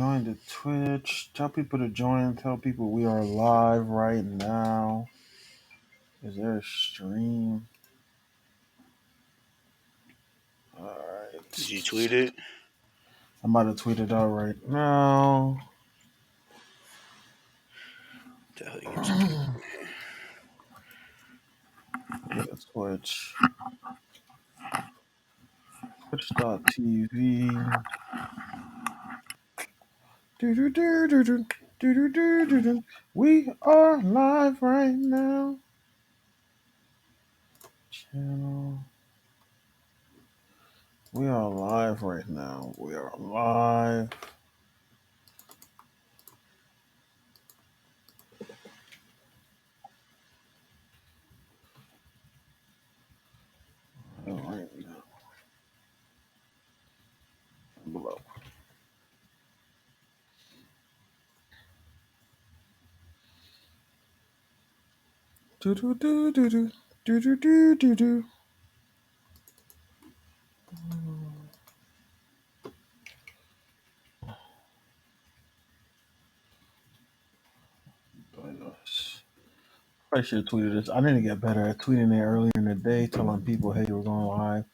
Join the Twitch. Tell people to join. Tell people we are live right now. Is there a stream? Did you Alright. tweet it? I'm about to tweet it out right now. What the hell you get some people in here? Go to Twitch. Twitch.tv. We are live right now. Channel. We are live right now. We are live. Right now. Below. Do do do do do do do do do do. I should have tweeted this. I need to get better at tweeting it earlier in the day, telling people, "Hey, we're going live."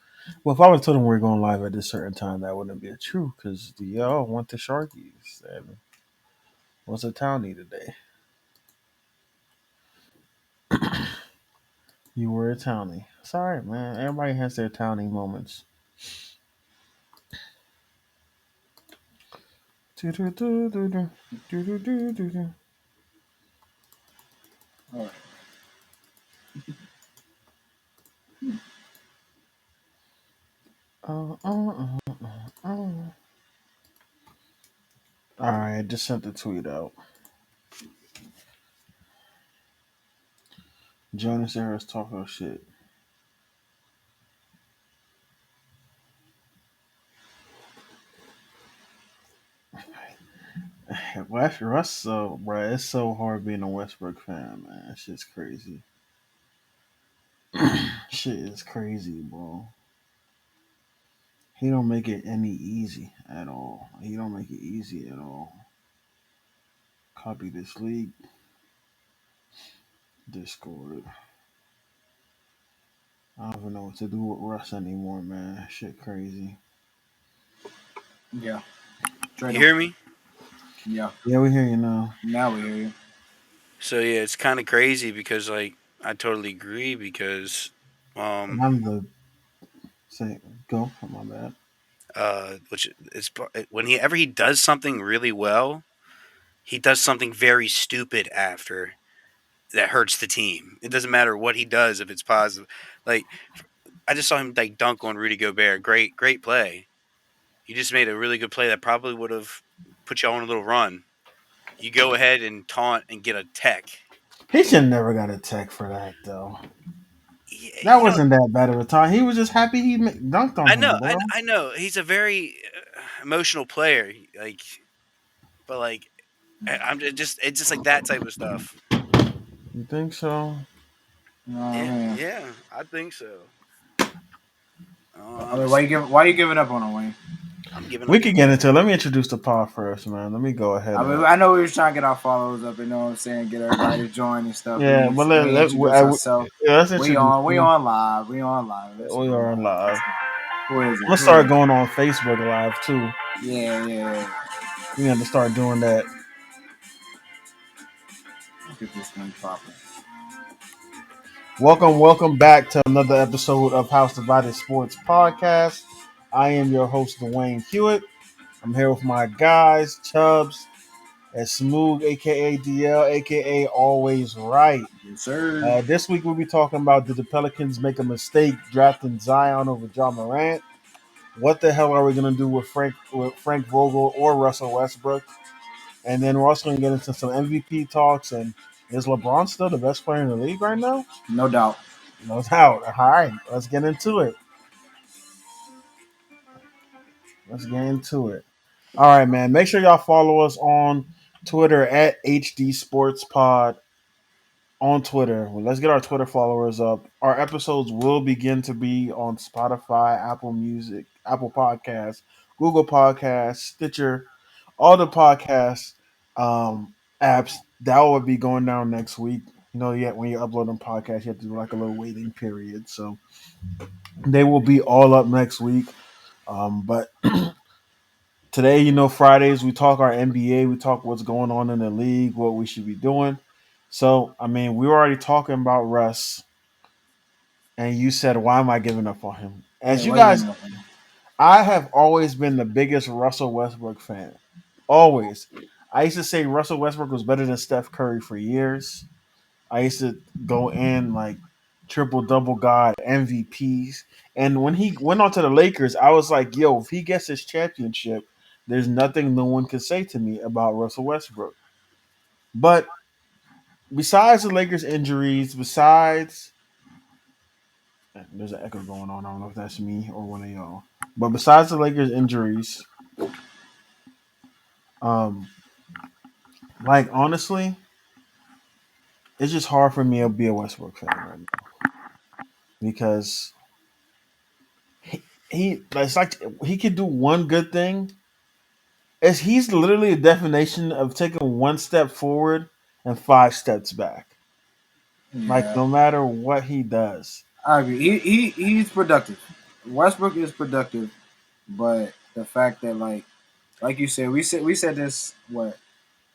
Well, if I would have told them we are going live at this certain time, that wouldn't be true because the y'all went to Sharkies and what's a townie today? You were a townie. Sorry, man. Everybody has their townie moments. Do do do do do do do do do. All right. All right, just sent the tweet out. Jonas Harris talk about shit. Russ, so bro, it's so hard being a Westbrook fan, man. That shit's crazy. Shit is crazy, bro. He don't make it any easy at all. He don't make it easy at all. Copy this league. Discord. I don't even know what to do with Russ anymore, man. Shit crazy. Yeah. You hear me? Yeah. Yeah, we hear you now. Now we hear you. So yeah, it's kind of crazy because like I totally agree because I'm the say go. Oh, my bad. which is whenever he does something really well, he does something very stupid after that hurts the team. It doesn't matter what he does if it's positive. Like I just saw him like dunk on Rudy Gobert. Great play. You just made a really good play that probably would have put you on a little run. You go ahead and taunt and get a tech. He should never got a tech for that though. Yeah, That wasn't that bad of a time. He was just happy he dunked on I know, him, bro. I know. He's a very emotional player. Like, but like, I'm just it's just like that type of stuff. You think so? Yeah, Man. yeah, I think so. I mean, why you giving up on him, Wayne? I'm giving We up. could get into it. Let me introduce the pod first, man. Let me go ahead. I mean, I know we were trying to get our followers up, you know what I'm saying? Get everybody to join and stuff. Yeah, but we introduce ourselves. let's We introduce. on live. We on live. We are on live. Who is it? Let's start going on Facebook Live too. Yeah. We have to start doing that. Get this thing popping. Welcome back to another episode of House Divided Sports Podcast. I am your host, Dwayne Hewitt. I'm here with my guys, Chubbs and Smooth, aka DL, aka Always Right. Yes, sir. This week we'll be talking about, did the Pelicans make a mistake drafting Zion over John Moran? What the hell are we gonna do with Frank Vogel or Russell Westbrook? And then we're also gonna get into some MVP talks. And is LeBron still the best player in the league right now? No doubt. No doubt. All right, let's get into it. All right, man. Make sure y'all follow us on Twitter at HD Sports Pod on Twitter. Well, let's get our Twitter followers up. Our episodes will begin to be on Spotify, Apple Music, Apple Podcasts, Google Podcasts, Stitcher, all the podcast apps that will be going down next week. You know, yet when you're uploading podcasts, you have to do like a little waiting period. So they will be all up next week. But today, you know, Fridays we talk our NBA, we talk what's going on in the league, what we should be doing. So I mean, we were already talking about Russ, and you said, "Why am I giving up on him?" Yeah, As you why you guys, giving up on him? I have always been the biggest Russell Westbrook fan. Always. I used to say Russell Westbrook was better than Steph Curry for years. I used to go in like triple double god MVPs. And when he went on to the Lakers, I was like, yo, if he gets his championship, there's nothing no one can say to me about Russell Westbrook. But besides the Lakers injuries, besides there's an echo going on. I don't know if that's me or one of y'all. But besides the Lakers injuries, um, like honestly, it's just hard for me to be a Westbrook fan right now because he it's like he could do one good thing. Is he's literally a definition of taking one step forward and five steps back. Like Yeah, no matter what he does, I agree. He's productive. Westbrook is productive, but the fact that like you said, we said this what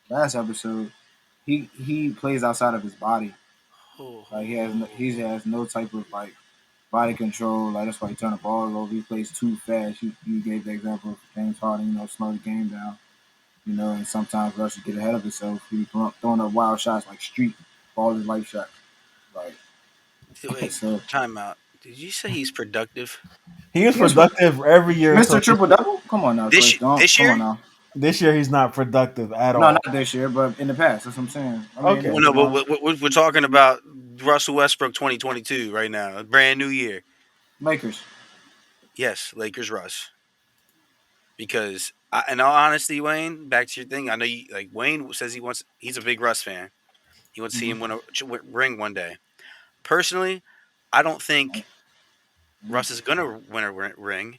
last episode. He plays outside of his body. Like he has no type of like body control. Like that's why he turned the ball over. He plays too fast. You gave the example of James Harden. Slow the game down. And sometimes Russ would get ahead of himself. He be throwing up wild shots like street ball his life shots. Like Wait, so, time out. Did you say he's productive he was he is productive every year Mr. until Triple Double. Come on now, this Chris. Don't this come on year? now. this year. He's not productive at No, not all. this year, but in the past. That's what I'm saying. I mean, Okay, Well, no, but we're talking about Russell Westbrook 2022 right now, a brand new year. Lakers. Yes, Lakers Russ. Because in all honesty, Wayne, back to your thing. I know you like Wayne says he's a big Russ fan. He wants to see Mm-hmm. him win a ring one day. Personally, I don't think Russ is gonna win a ring.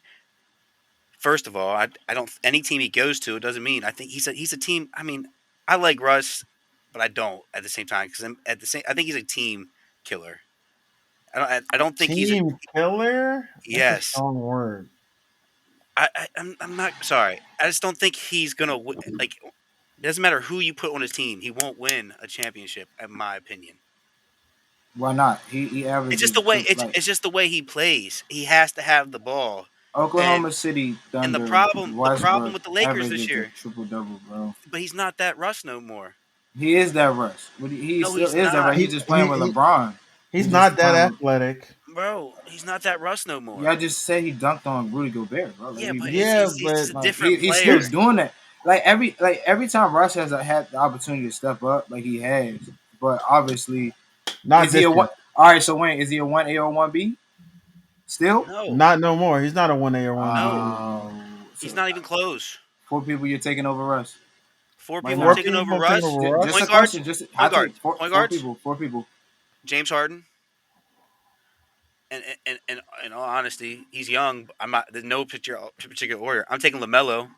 First of all, I don't any team he goes to, it doesn't mean I think he's a team. I mean, I like Russ, but I don't at the same time because I think he's a team killer. I don't think he's a team killer. That's a yes. strong word. I'm not sorry. I just don't think he's gonna like. It doesn't matter who you put on his team. He won't win a championship, in my opinion. Why not? He It's just averages the way like it's just the way he plays. He has to have the ball, and Oklahoma City and Thunder. the problem Westbrook with the Lakers this averages a year, triple double, bro. but he's not that Russ no more. He is that Russ. He No, still he's is that right. not, He's just playing with LeBron. He's He's just not that playing with. athletic. bro. He's not that Russ no Yeah, I more. just said he dunked on Rudy Gobert, bro. Like, Yeah, but Yeah, he's just but a like different he's still player. doing that. Every time Russ has had the opportunity to step up, like he has. But obviously, not is he this a year. one? All right, so Wayne, is he a 1A or 1B? Still? No, Not no more. He's not a 1A or 1B. no, Uh, he's so not even close. four people you're taking over Russ Four right people I'm Four now. taking over people taking Russ. over Just Russ. a Point guards, question. Just point hot take. guards, Four, point four guards. people. Four people. James Harden. And in all honesty, he's young. I'm not. There's no particular order. I'm taking Lamelo.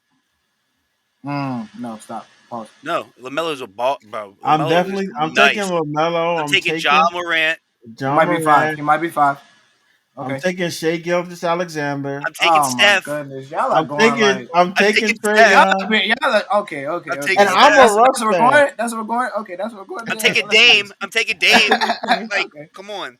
No, stop. Pause. No, Lamelo's a ball, bro. I'm Lamelo is definitely I'm taking nice. LaMelo. I'm I'm taking John taking Morant. He John might be five. Moran. He might be five. I'm Okay. taking Shea Gilgis Alexander. I'm taking Oh my Steph. goodness, y'all are going like I'm I'm taking taking Trey Steph. Young. y'all like okay, I'm okay, taking And okay, okay. I'm a Steph. Russ That's what we're fan. going. That's what we're going. Okay, that's what we're going. I'm Yeah, taking let's do Dame. this. I'm taking Dame. Like, Okay. come on.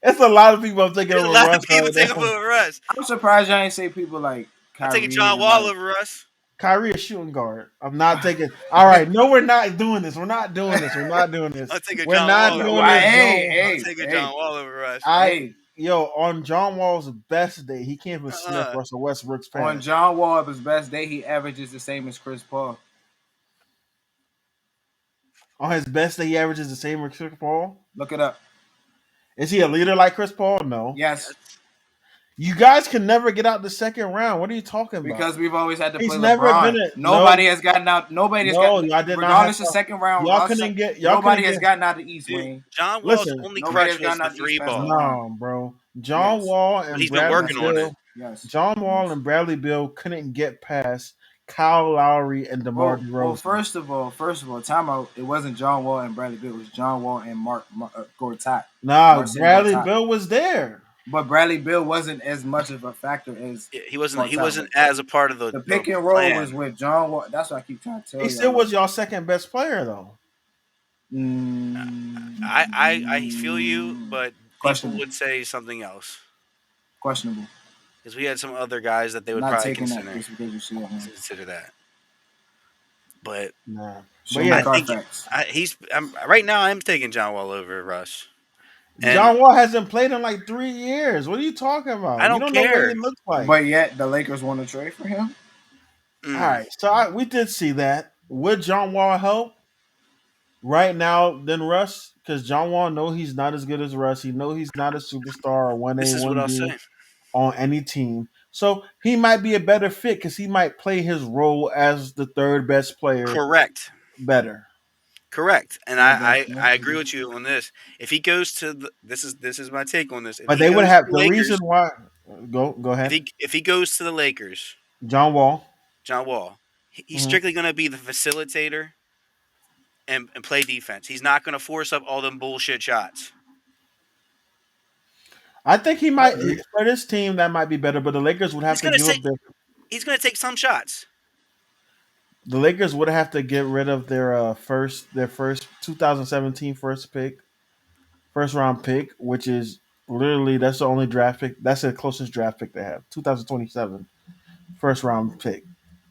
It's a lot of people I'm taking There's a over lot of Russ people right taking now. over Russ. I'm surprised y'all ain't say people like I'm taking Kyrie John and Wall like. over Russ. Kyrie a shooting guard. I'm not taking. All right, no, we're not doing this. We're not doing this. We're not doing this. I'm taking We're John not Wall over doing Why? this, Russ. Hey, Joe. I'm hey, taking hey, John Wall over Russ. hey. On John Wall's best day, he can't even sniff Uh-uh. Russell Westbrook's On pants. John Wall, his best day, he averages the same as Chris Paul. On his best day, he averages the same as Chris Paul. Look it up. Is he a leader like Chris Paul? No. Yes, Yes. You guys can never get out the second round. What are you talking about? because we've always had to He's play never LeBron. been a Nobody has gotten out. Nobody has no. gotten, Y'all did not have regardless of to. second round. Y'all Russ, couldn't get. Y'all nobody couldn't has get. gotten out of the East, Dude, Wayne. John Wall's Listen, only Nobody crutch has was gotten the out of the East three past ball. LeBron. no, bro. John Yes, Wall But and he's been Bradley working yes, on it. Bill. yes, John Wall yes. and Bradley Bill couldn't get past Kyle Lowry and DeMar Well, DeRozan. first of all, timeout. It wasn't John Wall and Bradley Beal. It was John Wall and Gortat, Nah, Marcin Bradley Gortat. Bill was there. But Bradley Beal wasn't as much of a factor as He wasn't. He Gortat wasn't was. as a part of The the pick and roll was plan. with John Wall. That's what I keep trying to He tell y'all. still Like, was y'all second best player though. I feel you, but people questionable, would say something else questionable. because we had some other guys that they would Not probably taking that just because you see it. consider that. But Nah, but Show me I yeah, think Carfax. right now. I'm taking John Wall over Russ, and John Wall hasn't played in like 3 years. What are you talking I about? You don't don't know what he care. looks like. But yet the Lakers want to trade for him. All Mm, right, so we did see that. Would John Wall help right now than Russ? Because John Wall know he's not as good as Russ. He know he's not a superstar or one A this is what one I'll B say. on any team. So he might be a better fit because he might play his role as the third best player Correct. better. Correct, and Yeah, that's I connected. agree with you on this. If he goes to this is my take on this. If But he they would goes to have the the reason Lakers, why. Go ahead, if he goes to the Lakers, John Wall. John Wall, he's Mhm. strictly going to be the facilitator and play defense. He's not going to force up all them bullshit shots. I think he I might agree. for this team that might be better, but the Lakers would have He's to going to give up say their. he's going to take some shots. The Lakers would have to get rid of their first 2017 first round pick, which is literally that's the only draft pick. That's the closest draft pick they have. 2027 first round pick,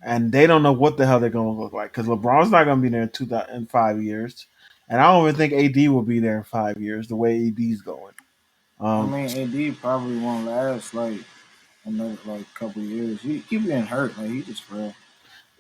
and they don't know what the hell they're going to look like because LeBron's not going to be there in 5 years, and I don't even think AD will be there in 5 years. The way AD's going, I um, mean, AD probably won't last like another like couple years. He keep getting hurt. Like he just frail.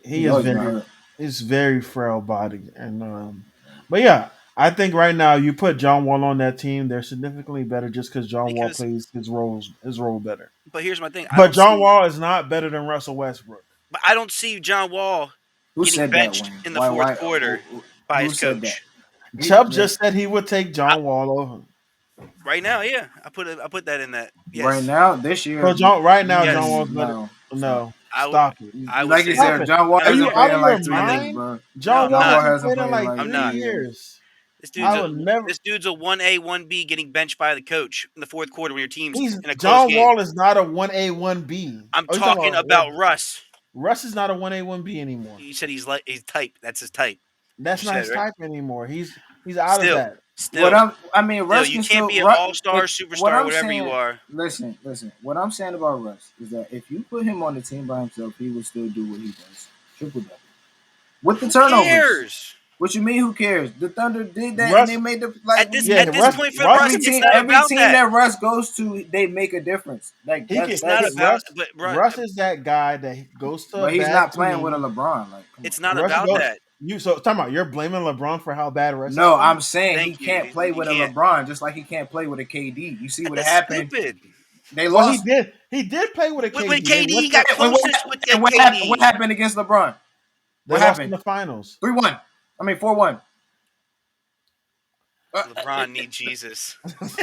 he He's is always been very hurt. he's very frail body, and but yeah. I think right now you put John Wall on that team, they're significantly better just because John Wall Because, plays his role better. but here's my thing. But John Wall is not better than Russell Westbrook. I don't see John Wall Who getting said that, benched Wayne? in the Why? fourth Why? quarter by Who his said that? coach. Chubb Yeah. just said he would take I, John Wall over. right now, yeah, I put that in that. Right Yes, now, this year, So John, right now, John yes, Wall's better. no. Stop. No, I would stop it. I would Like you say Stop that. said, it. John Wall Are No, you hasn't no, played out in of your like I three think years, mind? bro. no, John I'm Wall John not. Wall hasn't hasn't played in played in like like I'm 3 3 not. years. years. This I would never. dude's a 1A 1B getting benched by the coach in the fourth quarter when your team's He's in a close John game. Wall is not a 1A 1B. I'm Oh, you talking talking about what? about Russ. Russ is not a 1A 1B anymore. You said he's type. That's his type. That's You not said his right. type anymore. He's out of Still, that. What still, I'm, I mean, still, Russ you can can't still. be an all-star, What superstar, I'm whatever you saying, are. listen. What I'm saying about Russ is that if you put him on the team by himself, he would still do what he does, triple double with the Who turnovers. cares? What you mean? Who cares? The Thunder did that, and Russ, they made the like. yeah, At this Russ, point for Russ Russ, can it's take. not Every about team that. that Russ goes to, they make a difference. Like He can. It's not Hey, about. Russ. But Russ is that guy that goes to a But he's bad not playing with a team. LeBron. Like, come on. it's not Russ about goes. that. You so talking about you're blaming LeBron for how bad Russ is No, playing? I'm saying he Thank you. can't play You with a can't. LeBron, just like he can't play with a KD. You see what That's happened? stupid. They Well, he lost. did. He did play with a When KD. They KD, went he to. got And closest with that what happened? What KD. happened against LeBron? They What lost in happened? the finals. 3-1. I mean 4-1. LeBron need Jesus.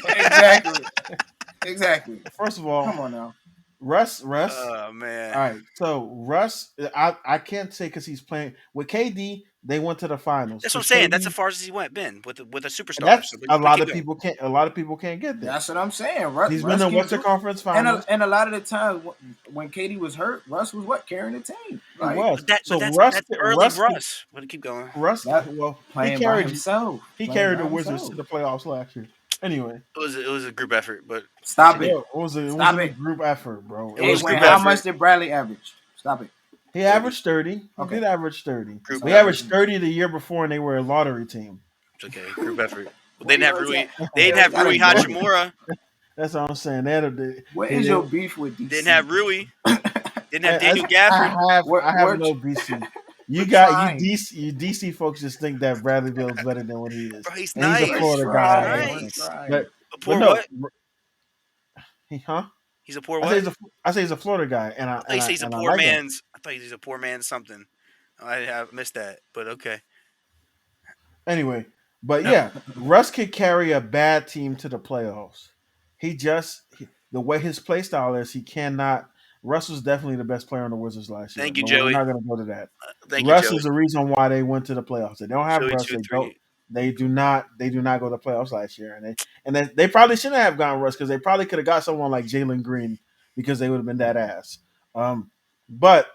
Exactly. Exactly. First of all, Come on now. Russ. Oh man, All right, so Russ, I can't say because he's playing with KD. They went to the finals that's what I'm because saying. That's as KD. far as he went, Ben, with a And superstar. that's So, a but lot keep of going. people can't. A lot of people can't get there. That's what I'm saying. He's been Russ in gives Western Conference and Finals. a lot of the time when KD was hurt, Russ was what carrying the team. He Like was. But So Russ, that's early Russ, Russ. But keep going. Russ. that Well, playing by himself. he Playing carried by the Wizards himself. to the playoffs last year. Anyway, It was a group effort, but Stop continue. it. yeah, Stop it was a it. group effort, bro. It It Hey was was group Wayne, group how effort. much effort. did Bradley average? Stop it. He 30. averaged 30. He Okay. did average 30. Group That's He all I'm effort. averaged listening. 30 the year before, and they were a lottery team. It's okay. Group effort. Well, Where you always at? They You didn't always have gotta Rui go here. Hachimura. That's all I'm saying. They had What he is did. your beef with Didn't DC? have Rui. Didn't have I, Daniel Gafford. I have We're no BC. You we're got trying. you DC folks just think that Bradley Bill's better than what he is, Bro, he's and he's a We're nice. Florida He's guy. We're nice. trying. But A but poor no, what? huh? He's a poor I say what? he's a Florida guy, and I thought you say he's a I poor like him. man's. I thought he's a poor man's something. I have missed that, but okay. Anyway, but No, yeah, Russ could carry a bad team to the playoffs. The way his play style is, he cannot. Russ was definitely the best player on the Wizards last year, Thank you, but we're Joey. not going to go to that. Thank you, Russ Joey. is the reason why they went to the playoffs. They don't have Joey Russ. two three. They do not. They do not go to the playoffs last year, they probably shouldn't have gone Russ because they probably could have got someone like Jalen Green because they would have been that ass. But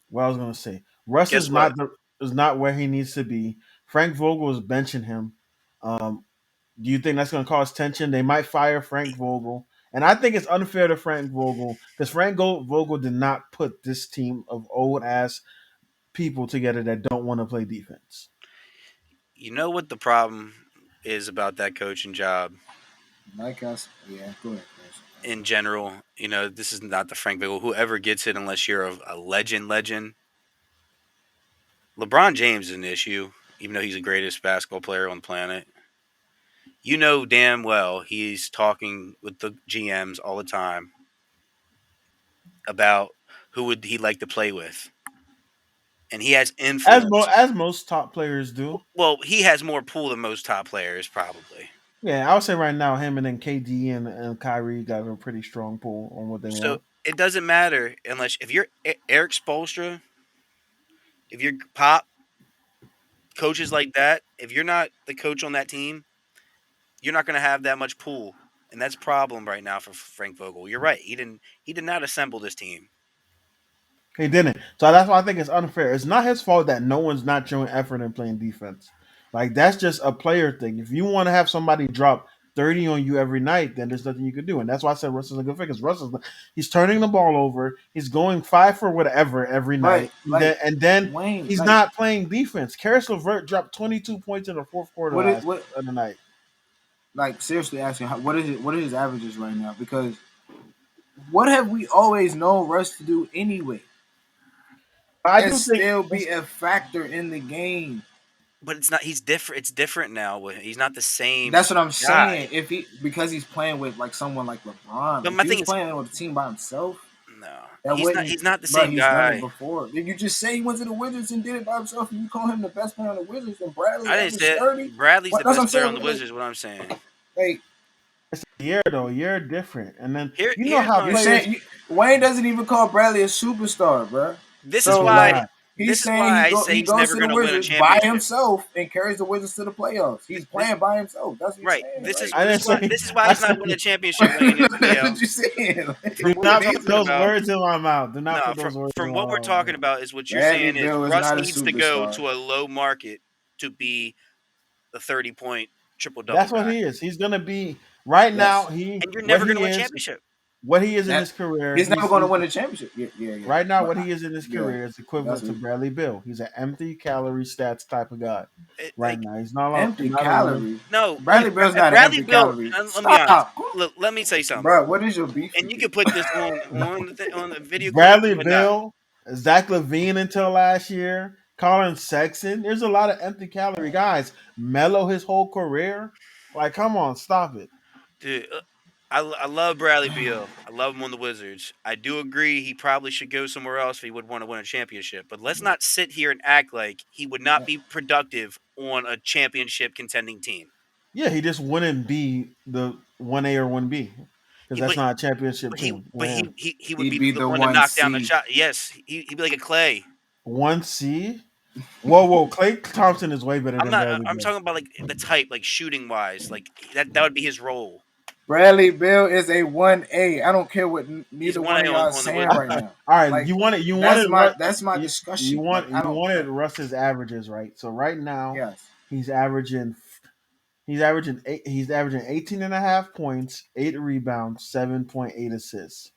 what I was going to say, Russ Guess what? is not where he needs to be. Frank Vogel is benching him. Um, do you think that's going to cause tension? They might fire Frank Vogel. And I think it's unfair to Frank Vogel because Vogel did not put this team of old ass people together that don't want to play defense. You know what the problem is about that coaching job Like us, yeah. Go ahead, Chris. in general? You know, this is not the Frank Vogel. Whoever gets it, unless you're a legend. LeBron James is an issue, even though he's the greatest basketball player on the planet. You know damn well he's talking with the GMs all the time about who would he like to play with, and he has influence. As most top players do. Well, he has more pull than most top players, probably. Yeah, I would say right now him and then KD and Kyrie got a pretty strong pull on what they So want. it doesn't matter unless if you're Eric Spoelstra, if you're Pop, coaches like that, if you're not the coach on that team, you're not going to have that much pull, and that's a problem right now for Frank Vogel. You're right. He did not assemble this team. He didn't. So that's why I think it's unfair. It's not his fault that no one's not showing effort in playing defense. Like that's just a player thing. If you want to have somebody drop 30 on you every night, then there's nothing you can do. And that's why I said Russ is a good fit because he's turning the ball over. He's going 5 for whatever every Right, night. like And then Wayne. he's Like not playing defense. Karis LeVert dropped 22 points in the fourth quarter what? Is, last what? other night. Like seriously asking, what is it? What are his averages right now? Because what have we always known Russ to do anyway, I and do think still be a factor in the game? But it's not. He's different. It's different now. He's not the same That's what I'm guy. saying. If he because he's playing with like someone like LeBron, But if my he was thing is, playing with a team by himself, no, that wouldn't. He's not the But same he's done it guy. before. If you just say he went to the Wizards and did it by himself, and you call him the best player on the Wizards, and Bradley I didn't averaged say it. 30, Bradley's what? the That's what I'm best player on saying. the Wizards. What I'm saying. Like it's a year though. Year different. And then you know Here's how my. you're players saying, Wayne doesn't even call Bradley a superstar, bro. This is he So did why. like not. he's This is saying why I say he he's goes never to the going to win a Wizards by championship. himself and carries the Wizards to the playoffs. He's This playing by himself. That's what he's right. saying. Like I didn't say This is why I he's said not winning a championship, Wayne. that's Yo, what you're saying. from do what we're not It put is talking what those it is. about. words in my mouth. Do not No, put those words in from my what we're mouth. talking about is what you're Bradley saying is Beal is Russ not a needs to go superstar. to a low market to be the 30-point triple double That's what guy, he is. He's gonna be right now. Yes. He and you're what never going he to win a is, championship. what he is in That his career. he's never going to He's win a championship. Yeah, yeah, yeah. right now. But What he is in his yeah, career is that's equivalent to what, Bradley Bill. He's an empty calorie stats type of guy. Right Like now, he's empty not a winner. calorie. no, Bradley Bill's not an Bradley empty Bill. calorie. Let me be honest. Stop, Look, let me say something, bro. What is your beef and with you this? can put this on the video clip Bradley or not. Bill, Zach Levine until last year, Colin Sexton. There's a lot of empty calorie guys. Melo his whole career. Like, come on, stop it. Dude, I love Bradley Beal. I love him on the Wizards. I do agree he probably should go somewhere else if he would want to win a championship. But let's not sit here and act like he would not be productive on a championship contending team. Yeah, he just wouldn't be the 1A or 1B because He, that's but not a championship team. but Yeah. he would He'd be be the the one to one knock down the C. shot. Yes, he'd be like a Clay. 1C? Whoa. Clay Thompson is way better I'm than not. Bradley I'm Bill. talking about like the type, like shooting wise, like that would be his role. Bradley Bill is a 1A. I don't care what He's neither one one A of y'all is on the saying right Wizards. now. All right, Like you wanted Russ, that's my discussion. Like I you don't wanted like Russ's averages, right? So right now yes. he's averaging he's averaging 18 and a half points, 8 rebounds, 7.8 assists,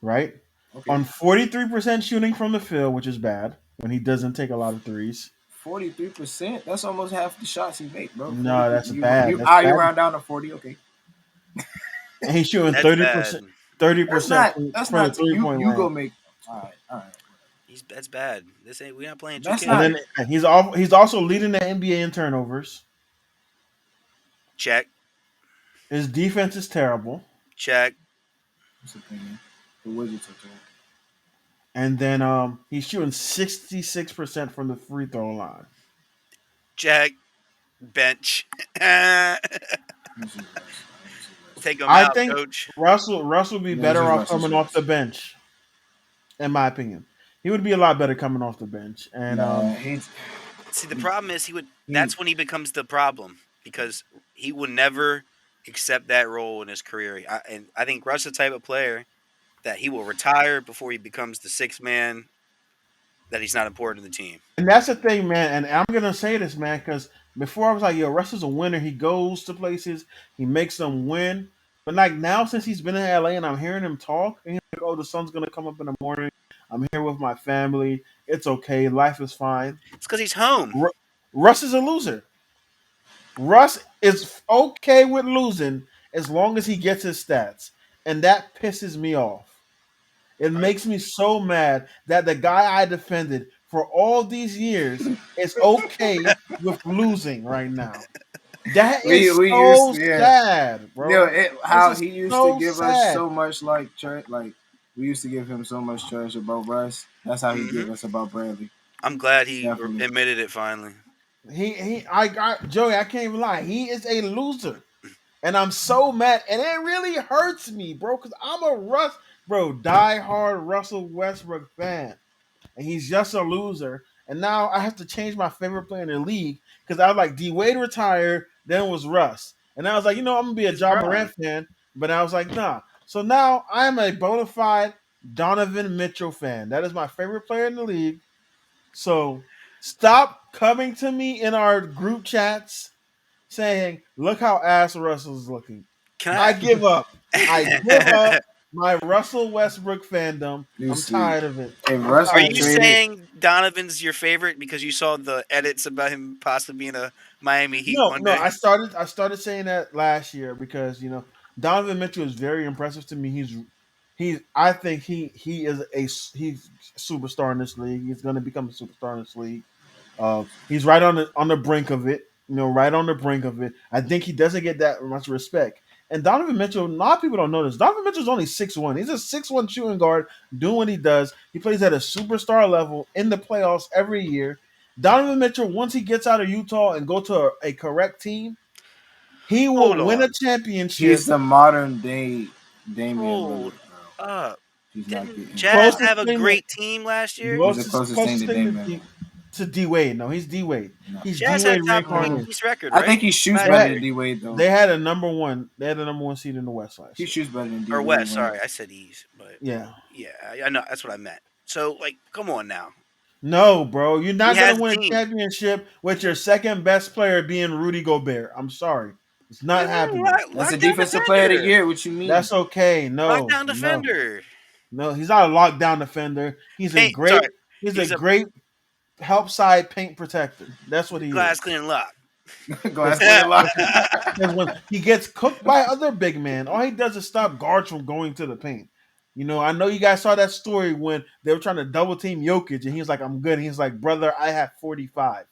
right? Okay. On 43% shooting from the field, which is bad when he doesn't take a lot of threes. 43%. That's almost half the shots he make, bro. No, 43. that's bad. That's You bad. round down to 40. Okay. And he's shooting That's bad. 30%, 30% That's from the not three point you go range. make all right. That's bad. This ain't. We're not playing That's 2K And not then here. he's also leading the NBA in turnovers. Check. His defense is terrible. Check. What's the thing, man? The Wizards are terrible. And then he's shooting 66% from the free throw line. Check. Bench. Bench. Let me see the rest. Take him I out, think coach. Russell would be Yeah, it's better just off Russ. It's coming off the Russ. bench, in my opinion. He would be a lot better coming off the bench, and Nah, he's See, the problem is he would. he That's when he becomes the problem because he would never accept that role in his career. And I think Russ is the type of player that he will retire before he becomes the sixth man. That he's not important to the team. and that's the thing, man. And I'm gonna say this, man, because before I was like, yo, Russell's a winner. He goes to places, he makes them win. But like now, since he's been in LA, and I'm hearing him talk, and he's like, oh, the sun's gonna come up in the morning. I'm here with my family. It's okay. Life is fine. It's because he's home. Ru- Russ is a loser. Russ is okay with losing as long as he gets his stats, and that pisses me off. It makes me so mad that the guy I defended for all these years is okay with losing right now. That is we used so to, yeah. sad, You know bro. This how is he used to so give us sad. so much like we used to give him so much trash about Russ. That's how he Hmm give us about Bradley. I'm glad he Definitely. admitted it finally. I got Joey. I can't even lie. He is a loser, and I'm so mad, and it really hurts me, bro. Because I'm a die hard Russell Westbrook fan, and he's just a loser. And now I have to change my favorite player in the league because I was like D Wade retired, then it was Russ, and I was like, I'm gonna be a He's John Braun. Morant fan, but I was like, nah. So now I am a bona fide Donovan Mitchell fan. That is my favorite player in the league. So stop coming to me in our group chats saying, "Look how ass Russell's looking." Can I give up. I give up I? my Russell Westbrook fandom. You I'm see, tired of it. if I'm Russ Are tired get of you it. traded, saying Donovan's your favorite because you saw the edits about him possibly being a Miami Heat No, one no. day? I started saying that last year because Donovan Mitchell is very impressive to me. He's. I think he is he's a superstar in this league. He's going to become a superstar in this league. He's right on the brink of it. Right on the brink of it. I think he doesn't get that much respect. And Donovan Mitchell, a lot of people don't know this. Donovan Mitchell's only 6'1". He's a 6'1" shooting guard doing what he does. He plays at a superstar level in the playoffs every year. Donovan Mitchell, once he gets out of Utah and go to a correct team, he Hold will win a on. he's championship the modern day Damian Hold Lillard, bro. up. He's not Didn't getting. Jazz closest have a thing to great team last year? He's the closest thing closest to thing Damian Lillard. to D Wade. No, he's D Wade. No. He's D Jazz had Wade a top three reincarnated. East record, I right? think he shoots Last They better had than year. D Wade though. they had a number one. They had a number one seed in the West last He year. shoots better than D Or Wade, West, man. sorry. I said East. But Yeah. yeah, I know. That's what I meant. So, like, come on now. No, bro, you're He not gonna has a win a team. championship with your second best player being Rudy Gobert. I'm sorry, it's not happening. That's a Lockdown defensive player of the defender. year. What you mean? That's okay. No, Lockdown no, defender. no. He's not a lockdown defender. Paint. Sorry. He's a He's a great help side paint protector. That's what he glass is. cleaning lock. Glass cleaning line. Because when he gets cooked by other big men, all he does is stop guards from going to the paint. I know you guys saw that story when they were trying to double team Jokic, and he was like, "I'm good." And he's like, "Brother, I have 45."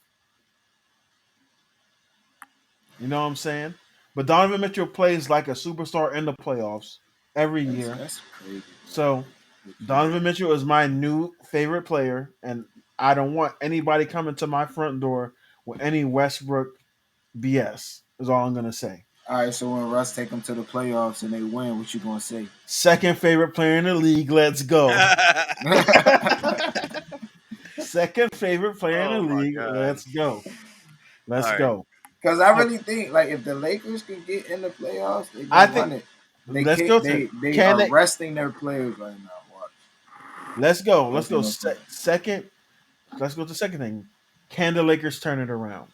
You know what I'm saying? But Donovan Mitchell plays like a superstar in the playoffs every year. That's crazy, So Donovan Mitchell is my new favorite player, and I don't want anybody coming to my front door with any Westbrook BS. Is all I'm gonna say. All right, so when Russ take them to the playoffs and they win, what you gonna say? Second favorite player in the league. Let's go. Second favorite player in the Oh my league. god. Let's go. All Let's right. go. Because I Uh, really think like if the Lakers can get in the playoffs, they I gonna run think it. They let's can't. go to They can are they resting their players right now. Watch. let's go. That's Let's they go gonna play. second. Let's go to the second thing. Can the Lakers turn it around?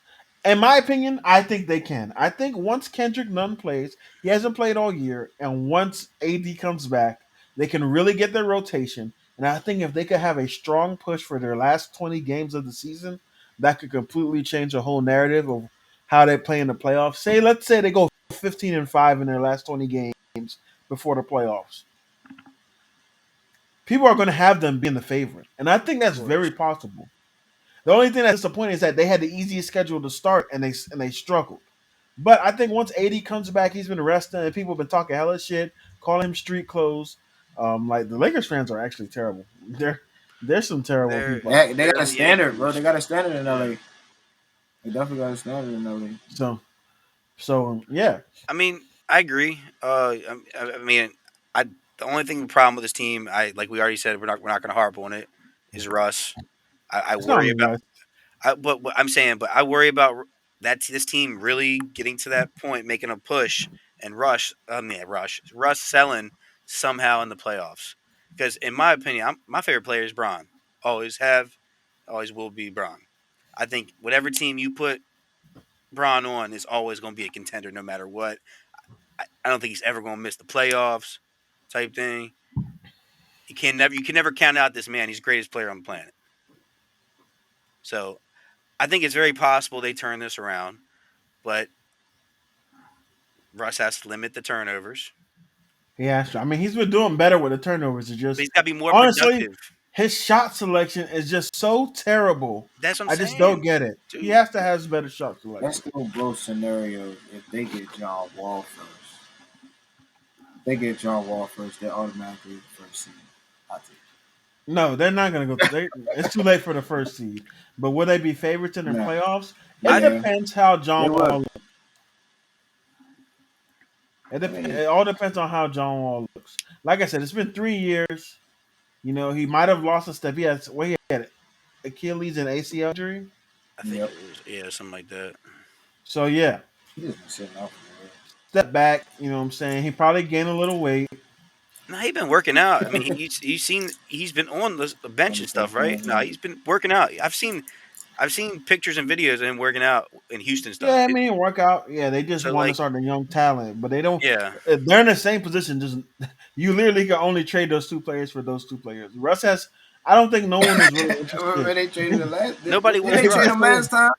In my opinion, I think they can. I think once Kendrick Nunn plays, he hasn't played all year, and once AD comes back, they can really get their rotation. And I think if they could have a strong push for their last 20 games of the season, that could completely change the whole narrative of how they play in the playoffs. Let's say they go 15-5 in their last 20 games before the playoffs. People are going to have them being the favorite. And I think Of that's course. very possible. The only thing that's disappointing is that they had the easiest schedule to start and they struggled. But I think once AD comes back, he's been resting and people have been talking hella shit, calling him street clothes. Like the Lakers fans are actually terrible. They're some terrible They're people. They got a the standard, bro. Yankees. They got a standard in Yeah. LA. They definitely got a standard in LA. So yeah. I mean, I agree. I mean, I the only thing the problem with this team, I like we already said, we're not going to harp on it. Is Russ. I It's not worry only about. Russ. But I'm saying, but I worry about this team really getting to that point, making a push, and Russ selling somehow in the playoffs. Because in my opinion, my favorite player is Braun. Always have, always will be Braun. I think whatever team you put Braun on is always going to be a contender, no matter what. I don't think he's ever going to miss the playoffs, type thing. You can never count out this man. He's the greatest player on the planet. So I think it's very possible they turn this around, but Russ has to limit the turnovers. Yeah, sure. I mean, he's been doing better with the turnovers. It's But just he's got to be more honestly, productive. his shot selection is just so terrible. That's what I'm I just don't saying, get it. He dude. has to have better shot That's selection. still blow scenarios if they get John Wall first. If they get John Wall first, they're automatically the first seed. I think. No, they're not going to go. It's too late for the first seed. But will they be favorites in the No. playoffs? It I Yeah, depends how they John would. Wall. I mean, It all depends on how John Wall looks. Like I said, it's been 3 years. You know, he might have lost a step. He had Achilles and ACL injury. think yep. it was something like that. So yeah, He just been sitting out for step back. You know what I'm saying? He probably gained a little weight. No, he's been working out. I mean, he's seen he's been on the bench and stuff, right? No, he's been working out. I've seen pictures and videos of him working out in Houston stuff. Yeah, I mean, workout. Yeah, they just So want to like, start a young talent, but they don't. yeah, They're in the same position. Just you literally can only trade those two players for those two players. Russ has. I don't think no one is really Remember interested. they traded the last? nobody Did wants they trade Russ. him last time?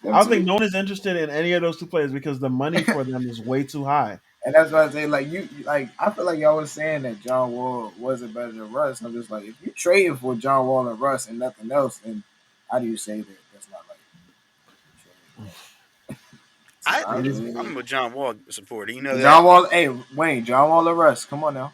Them I don't think two. no one is interested in any of those two players because the money for them is way too high. And that's why I say, like like I feel like y'all was saying that John Wall wasn't better than Russ. I'm just like, if you trading for John Wall and Russ and nothing else, then how do you say that that's not like so I I It is. I'm a John Wall supporter. You know that. John Wall, hey Wayne, John Wall or Russ? Come on now.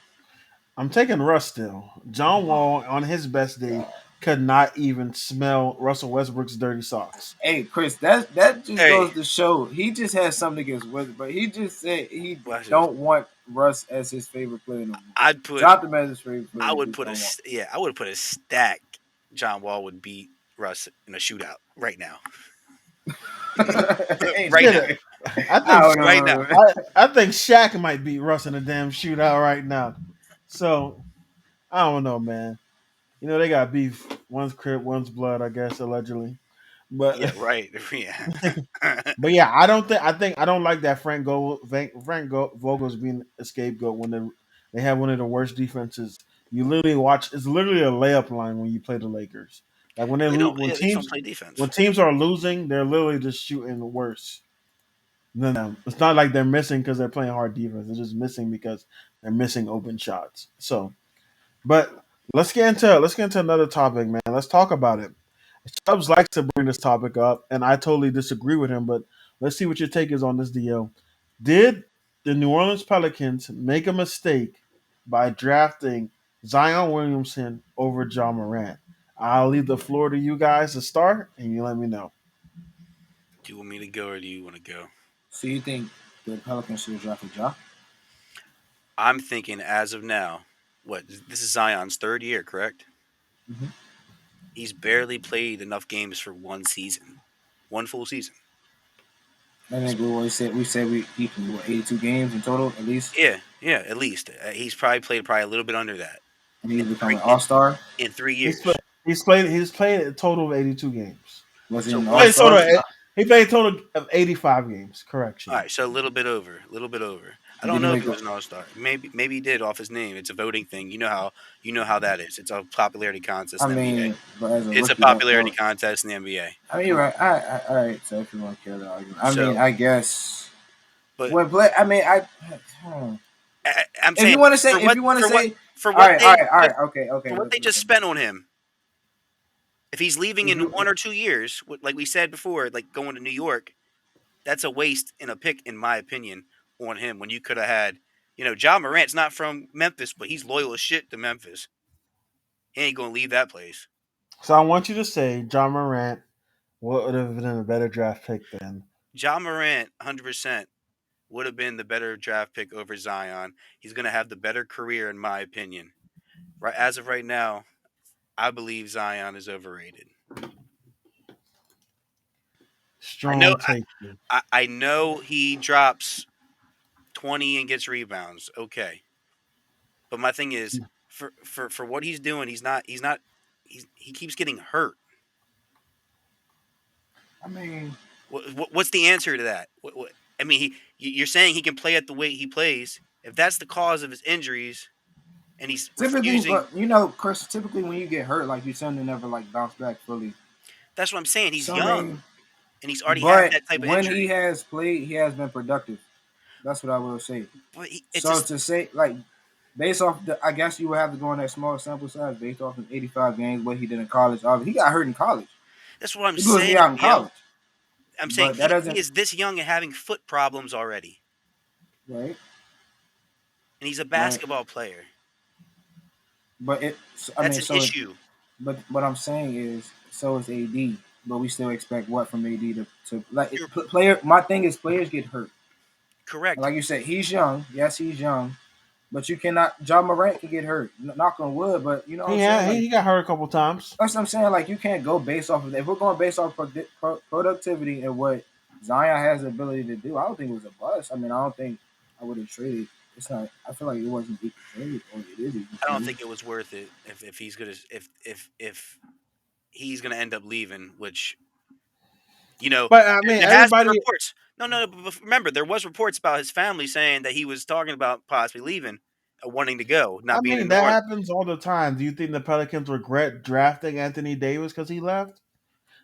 I'm taking Russ still. John Wall on his best day could not even smell Russell Westbrook's dirty socks. Hey Chris, that just Hey, goes to show he just has something against Westbrook. But he just said he watch this. don't want Russ as his favorite player no more. I'd put Dropped him as his favorite I player. would Just put don't want. I would put a stack. John Wall would beat Russ in a shootout right now. Ain't Right no now. Shit, way. I think I don't Right now. know. I think Shaq might beat Russ in a damn shootout right now. So I don't know, man. You know they got beef. One's Crip, one's Blood, I guess allegedly. Yeah, But right. Yeah. but yeah, I don't think I don't like that Vogel's being a scapegoat when they have one of the worst defenses. You literally watch it's literally a layup line when you play the Lakers. Like when they They lose, don't. Yeah, they just don't play defense. when teams are losing, they're literally just shooting worse than them. It's not like they're missing because they're playing hard defense. They're just missing because they're missing open shots. So, but let's get into another topic, man. Let's talk about it. Stubbs likes to bring this topic up, and I totally disagree with him. But let's see what your take is on this deal. Did the New Orleans Pelicans make a mistake by drafting Zion Williamson over John Morant? I'll leave the floor to you guys to start, and you let me know. Do you want me to go or do you want to go? So you think the Pelicans should have drafted Ja? I'm thinking as of now. What this is Zion's third year, correct? Mm-hmm. He's barely played enough games for one season, one full season. I think we always said we he played 82 games in total at least, Yeah, at least he's probably played probably a little bit under that and he's in become three an All Star. in three He's played. years. He's played a total of 82 games. Was he So an one All Played a Star? total. full. He played a total of 85 games. All Correction. right, so a little bit over, a little bit over. I Did don't he know if make he the? was an all star. Maybe he did off his name. It's a voting thing. You know how that is. It's a popularity contest I in the NBA. mean, but as a It's a rookie, that popularity don't. contest in the NBA. I mean, you're right. All right. So if you want to kill the argument, I mean, So, I guess but when play, I mean, hmm. I'm If saying you want to say, for if what you want to for what say, for what they all put right, okay, okay. for what they just Listen. spent on him. If he's leaving If in you, 1 or 2 years, like we said before, like going to New York, that's a waste in a pick, in my opinion, on him. When you could have had, John Morant's not from Memphis, but he's loyal as shit to Memphis. He ain't gonna leave that place. So I want you to say John Morant would have been a better draft pick than. John Morant, 100%. would have been the better draft pick over Zion. He's going to have the better career, in my opinion. Right as of right now, I believe Zion is overrated. I know, Strong take. Bro. I know he drops 20 and gets rebounds. Okay, but my thing is, for what he's doing, he keeps getting hurt. I mean, What's the answer to that? I mean, you're saying he can play at the weight he plays. If that's the cause of his injuries, and he's typically, refusing, but you know, Chris, typically when you get hurt, like you tend to never like bounce back fully. that's what I'm saying. He's So I young mean, and he's already had but that type of when he injury. has played, he has been productive. That's what I will say. But it's So just to say, like, based off the, I guess you would have to go on that small sample size based off of 85 games, what he did in college. Obviously, he got hurt in college. that's what I'm He blew his saying, knee out in Leo. college, I'm saying but that he doesn't, is this young and having foot problems already, right? and he's a But basketball player. but it, I That's mean, an so it, issue. but what I'm saying is, so is AD. But we still expect what from AD to like You're player. My thing is players get hurt. correct. Like you said, he's young. Yes, he's young. But you cannot. John Morant can get hurt. Knock on wood. But you know what I'm saying? Like He got hurt a couple times. that's what I'm saying. Like you can't go based off of that. If we're going based off productivity and what Zion has the ability to do, I don't think it was a bust. I mean, I don't think I would have traded. It's not. I feel like it wasn't even traded, or it is even I don't traded. think it was worth it if he's gonna if he's gonna end up leaving, which But I mean, there has been everybody. reports. No, no, but remember, there was reports about his family saying that he was talking about possibly leaving, wanting to go, I not being mean, in the that North. happens all the time. Do you think the Pelicans regret drafting Anthony Davis because he left?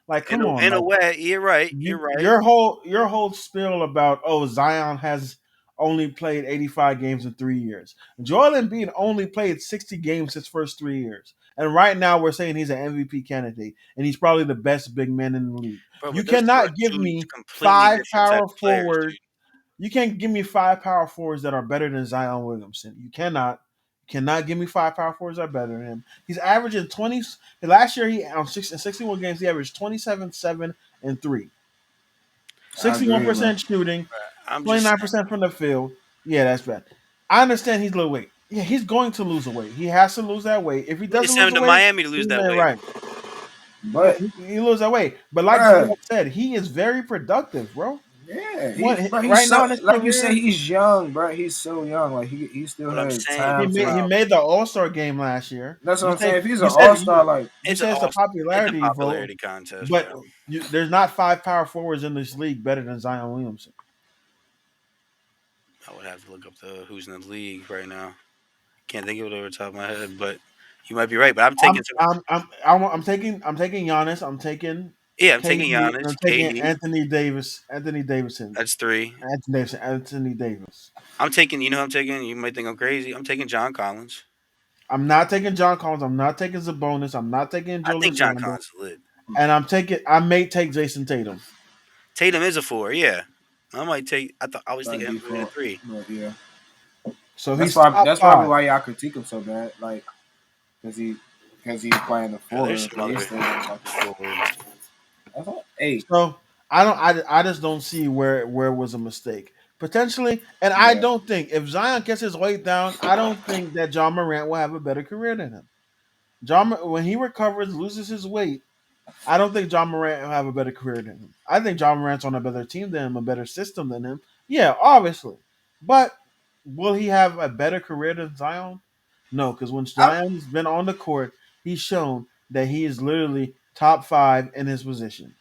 Like, come on, In a like way, you're right. You're right. your whole spiel about Zion has only played 85 games in 3 years. Joel Embiid only played 60 games his first 3 years, and right now we're saying he's an MVP candidate and he's probably the best big man in the league. Bro, You but those two are cannot give two me completely five different type power of players, forwards. dude. You can't give me five power forwards that are better than Zion Williamson. You cannot. You cannot give me five power forwards that are better than him. He's averaging 20. Last year, he on 61 games, he averaged 27, 7, and 3. I agree, bro. 61% shooting, I'm just saying. 29% from the field. Yeah, that's bad. I understand he's low weight. Yeah, he's going to lose a weight. He has to lose that weight. If he We just doesn't sent lose him the to weight, Miami to lose he's that been weight. right. But He lose that weight. But like bruh, Joel said, he is very productive, bro. yeah, What he's right now so in his like you say, career, he's young, bro. He's so young. Like he still But I'm has saying, time to he like. made the All Star game last year. That's what I'm saying. If he's an You all said star, like you it's said it's a it's a popularity vote, popularity contest, bro. but there's not five power forwards in this league better than Zion Williamson. I would have to look up the who's in the league right now. Can't think of it over the top of my head, but you might be right. But I'm taking some. I'm taking Giannis. I'm taking Yeah, I'm taking KD. And Giannis, I'm taking KD. Anthony Davis. Anthony Davidson. That's three. Anthony Davis. Anthony Davis. I'm taking. You know, who I'm taking. You might think I'm crazy. I'm taking John Collins. I'm not taking John Collins. I'm not taking Sabonis. I'm not taking I think Julius John Randle. Collins is lit. And I may take Jason Tatum. Tatum is a four. Yeah, I might take. I was by thinking him moving at default. three. But yeah, So he's top that's probably five. why y'all critique him so bad, like because he's playing the Yeah, there's four, some but he's other still like forwards. hey, So I just don't see where it was a mistake. Potentially, and I yeah. don't think if Zion gets his weight down, I don't think that John Morant will have a better career than him. When he recovers, loses his weight, I don't think John Morant will have a better career than him. I think John Morant's on a better team than him, a better system than him. Yeah, obviously. But will he have a better career than Zion? No, because when I Zion's been on the court, he's shown that he is literally top five in his position.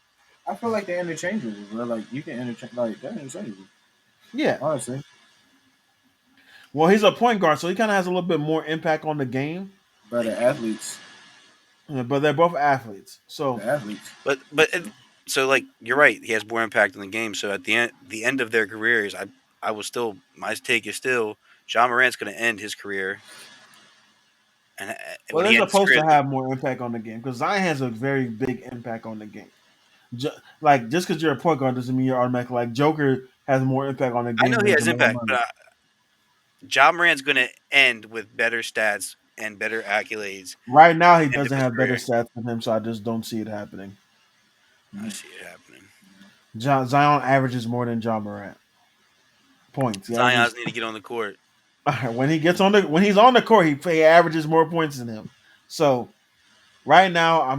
I feel like they're interchangeable, bro. Like you can interchange, like they're interchangeable. Yeah. Honestly, Well, he's a point guard, so he kind of has a little bit more impact on the game. but the athletes, But they're both athletes. the So athletes. So like you're right. He has more impact on the game. So at the end of their careers, I will still my take is still John Morant's going to end his career, and well, when they're he ends his supposed career, to have more impact on the game because Zion has a very big impact on the game. Like just because you're a point guard doesn't mean you're automatic. Like Joker has more impact on the I know game he than has Jamal impact, Murray. but John Morant's going to end with better stats and better accolades Right now, at he the end of doesn't his have better career. stats than him, so I just don't see it happening. I Mm. see it happening. Zion averages more than John Morant. points. He averages Zion's need to get on the court. when he's on the court, he averages more points than him. So right now, I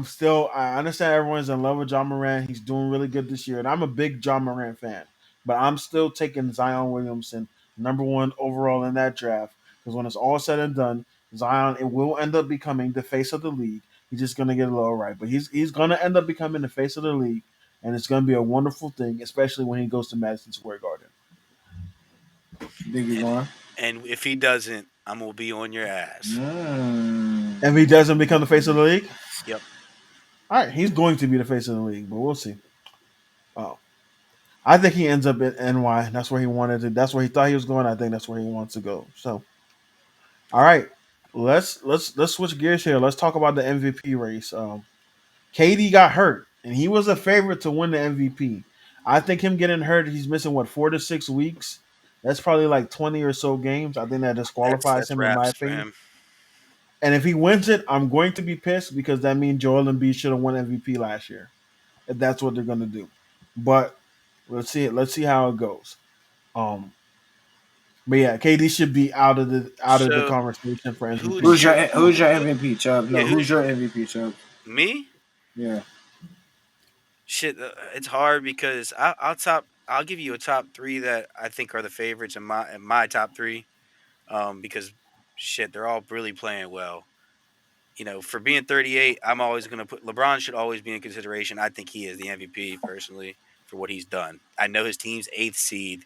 understand everyone's in love with John Moran. He's doing really good this year, and I'm a big John Moran fan. But I'm still taking Zion Williamson #1 overall in that draft because when it's all said and done, Zion it will end up becoming the face of the league. He's just gonna get a little right, but he's gonna end up becoming the face of the league, and it's gonna be a wonderful thing, especially when he goes to Madison Square Garden. Think you're And going? and if he doesn't, I'm gonna be on your ass. Mm. If he doesn't become the face of the league, Yep. all right, he's going to be the face of the league, but we'll see. Oh, I think he ends up at NY. That's where he wanted to. That's where he thought he was going. I think that's where he wants to go. So, all right, let's switch gears here. Let's talk about the MVP race. KD got hurt, and he was a favorite to win the MVP. I think him getting hurt, he's missing what 4 to 6 weeks. That's probably like 20 or so games. I think that disqualifies That's him, in my raps for opinion. him. And if he wins it, I'm going to be pissed because that means Joel Embiid should have won MVP last year. If that's what they're going to do, but let's see it. Let's see how it goes. Um, but yeah, KD should be out of the So conversation for MVP. who's your Who's your MVP, Chubb? yeah No, who's who's your MVP, Chubb? me? Yeah. Shit, it's hard because I'll give you a top three that I think are the favorites in my top three. Because shit, they're all really playing well. For being 38, I'm always going to put LeBron should always be in consideration. I think he is the MVP personally for what he's done. I know his team's eighth seed,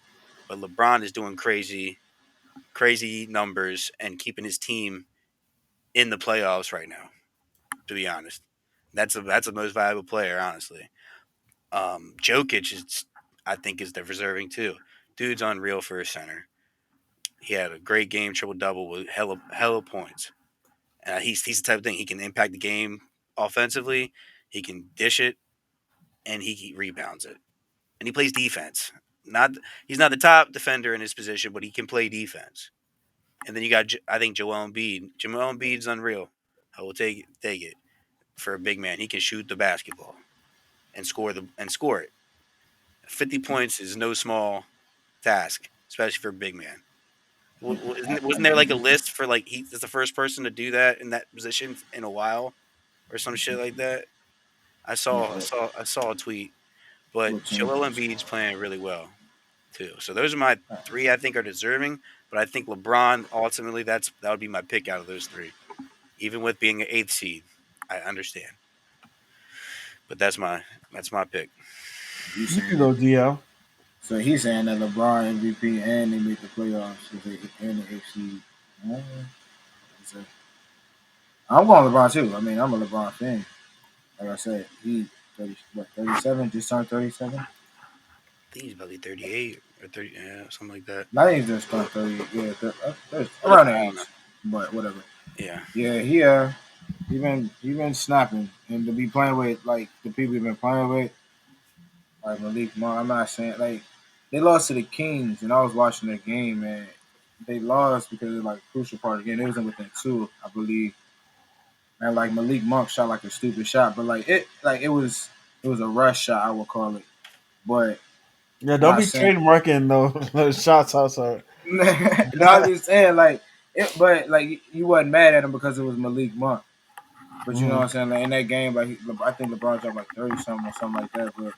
but LeBron is doing crazy, crazy numbers and keeping his team in the playoffs right now. To be honest, that's the most valuable player, honestly. Jokic is, I think, is deserving too. Dude's unreal for a center. He had a great game, triple double with hella points. He's the type of thing he can impact the game offensively. He can dish it and he rebounds it, and he plays defense. Not He's not the top defender in his position, but he can play defense. And then you got I think Joel Embiid. Joel Embiid's unreal. I will take it for a big man. He can shoot the basketball and score it. 50 points is no small task, especially for a big man. Wasn't there like a list for like he's the first person to do that in that position in a while or some shit like that? I saw a tweet, but What team? Joel Embiid's playing really well too. So those are my three I think are deserving. But I think LeBron ultimately that would be my pick out of those three, even with being an eighth seed. I understand, but that's my pick. You You can saying go that? DL. So he's saying that LeBron MVP and they make the playoffs if they and the FC. So I'm going LeBron too. I mean, I'm a LeBron fan. Like I said, he 37, just turned 37. I think he's about to be 38 or 30, yeah, something like that. Not even just turned 30. Yeah, I around the don't know. age, but whatever. Yeah, Yeah, he been snapping and to be playing with like the people he's been playing with, like Malik Monk. I'm not saying like they lost to the Kings and I was watching their game and they lost because of like crucial part of the game. They was in within two, I believe. And like Malik Monk shot like a stupid shot, but it was a rush shot, I would call it. But Yeah, don't not be saying trademarking those shots outside. no, I'm just saying like it, but like you wasn't mad at him because it was Malik Monk. But you know what Mhm. I'm saying? Like in that game, like I think LeBron dropped like 30 something or something like that. But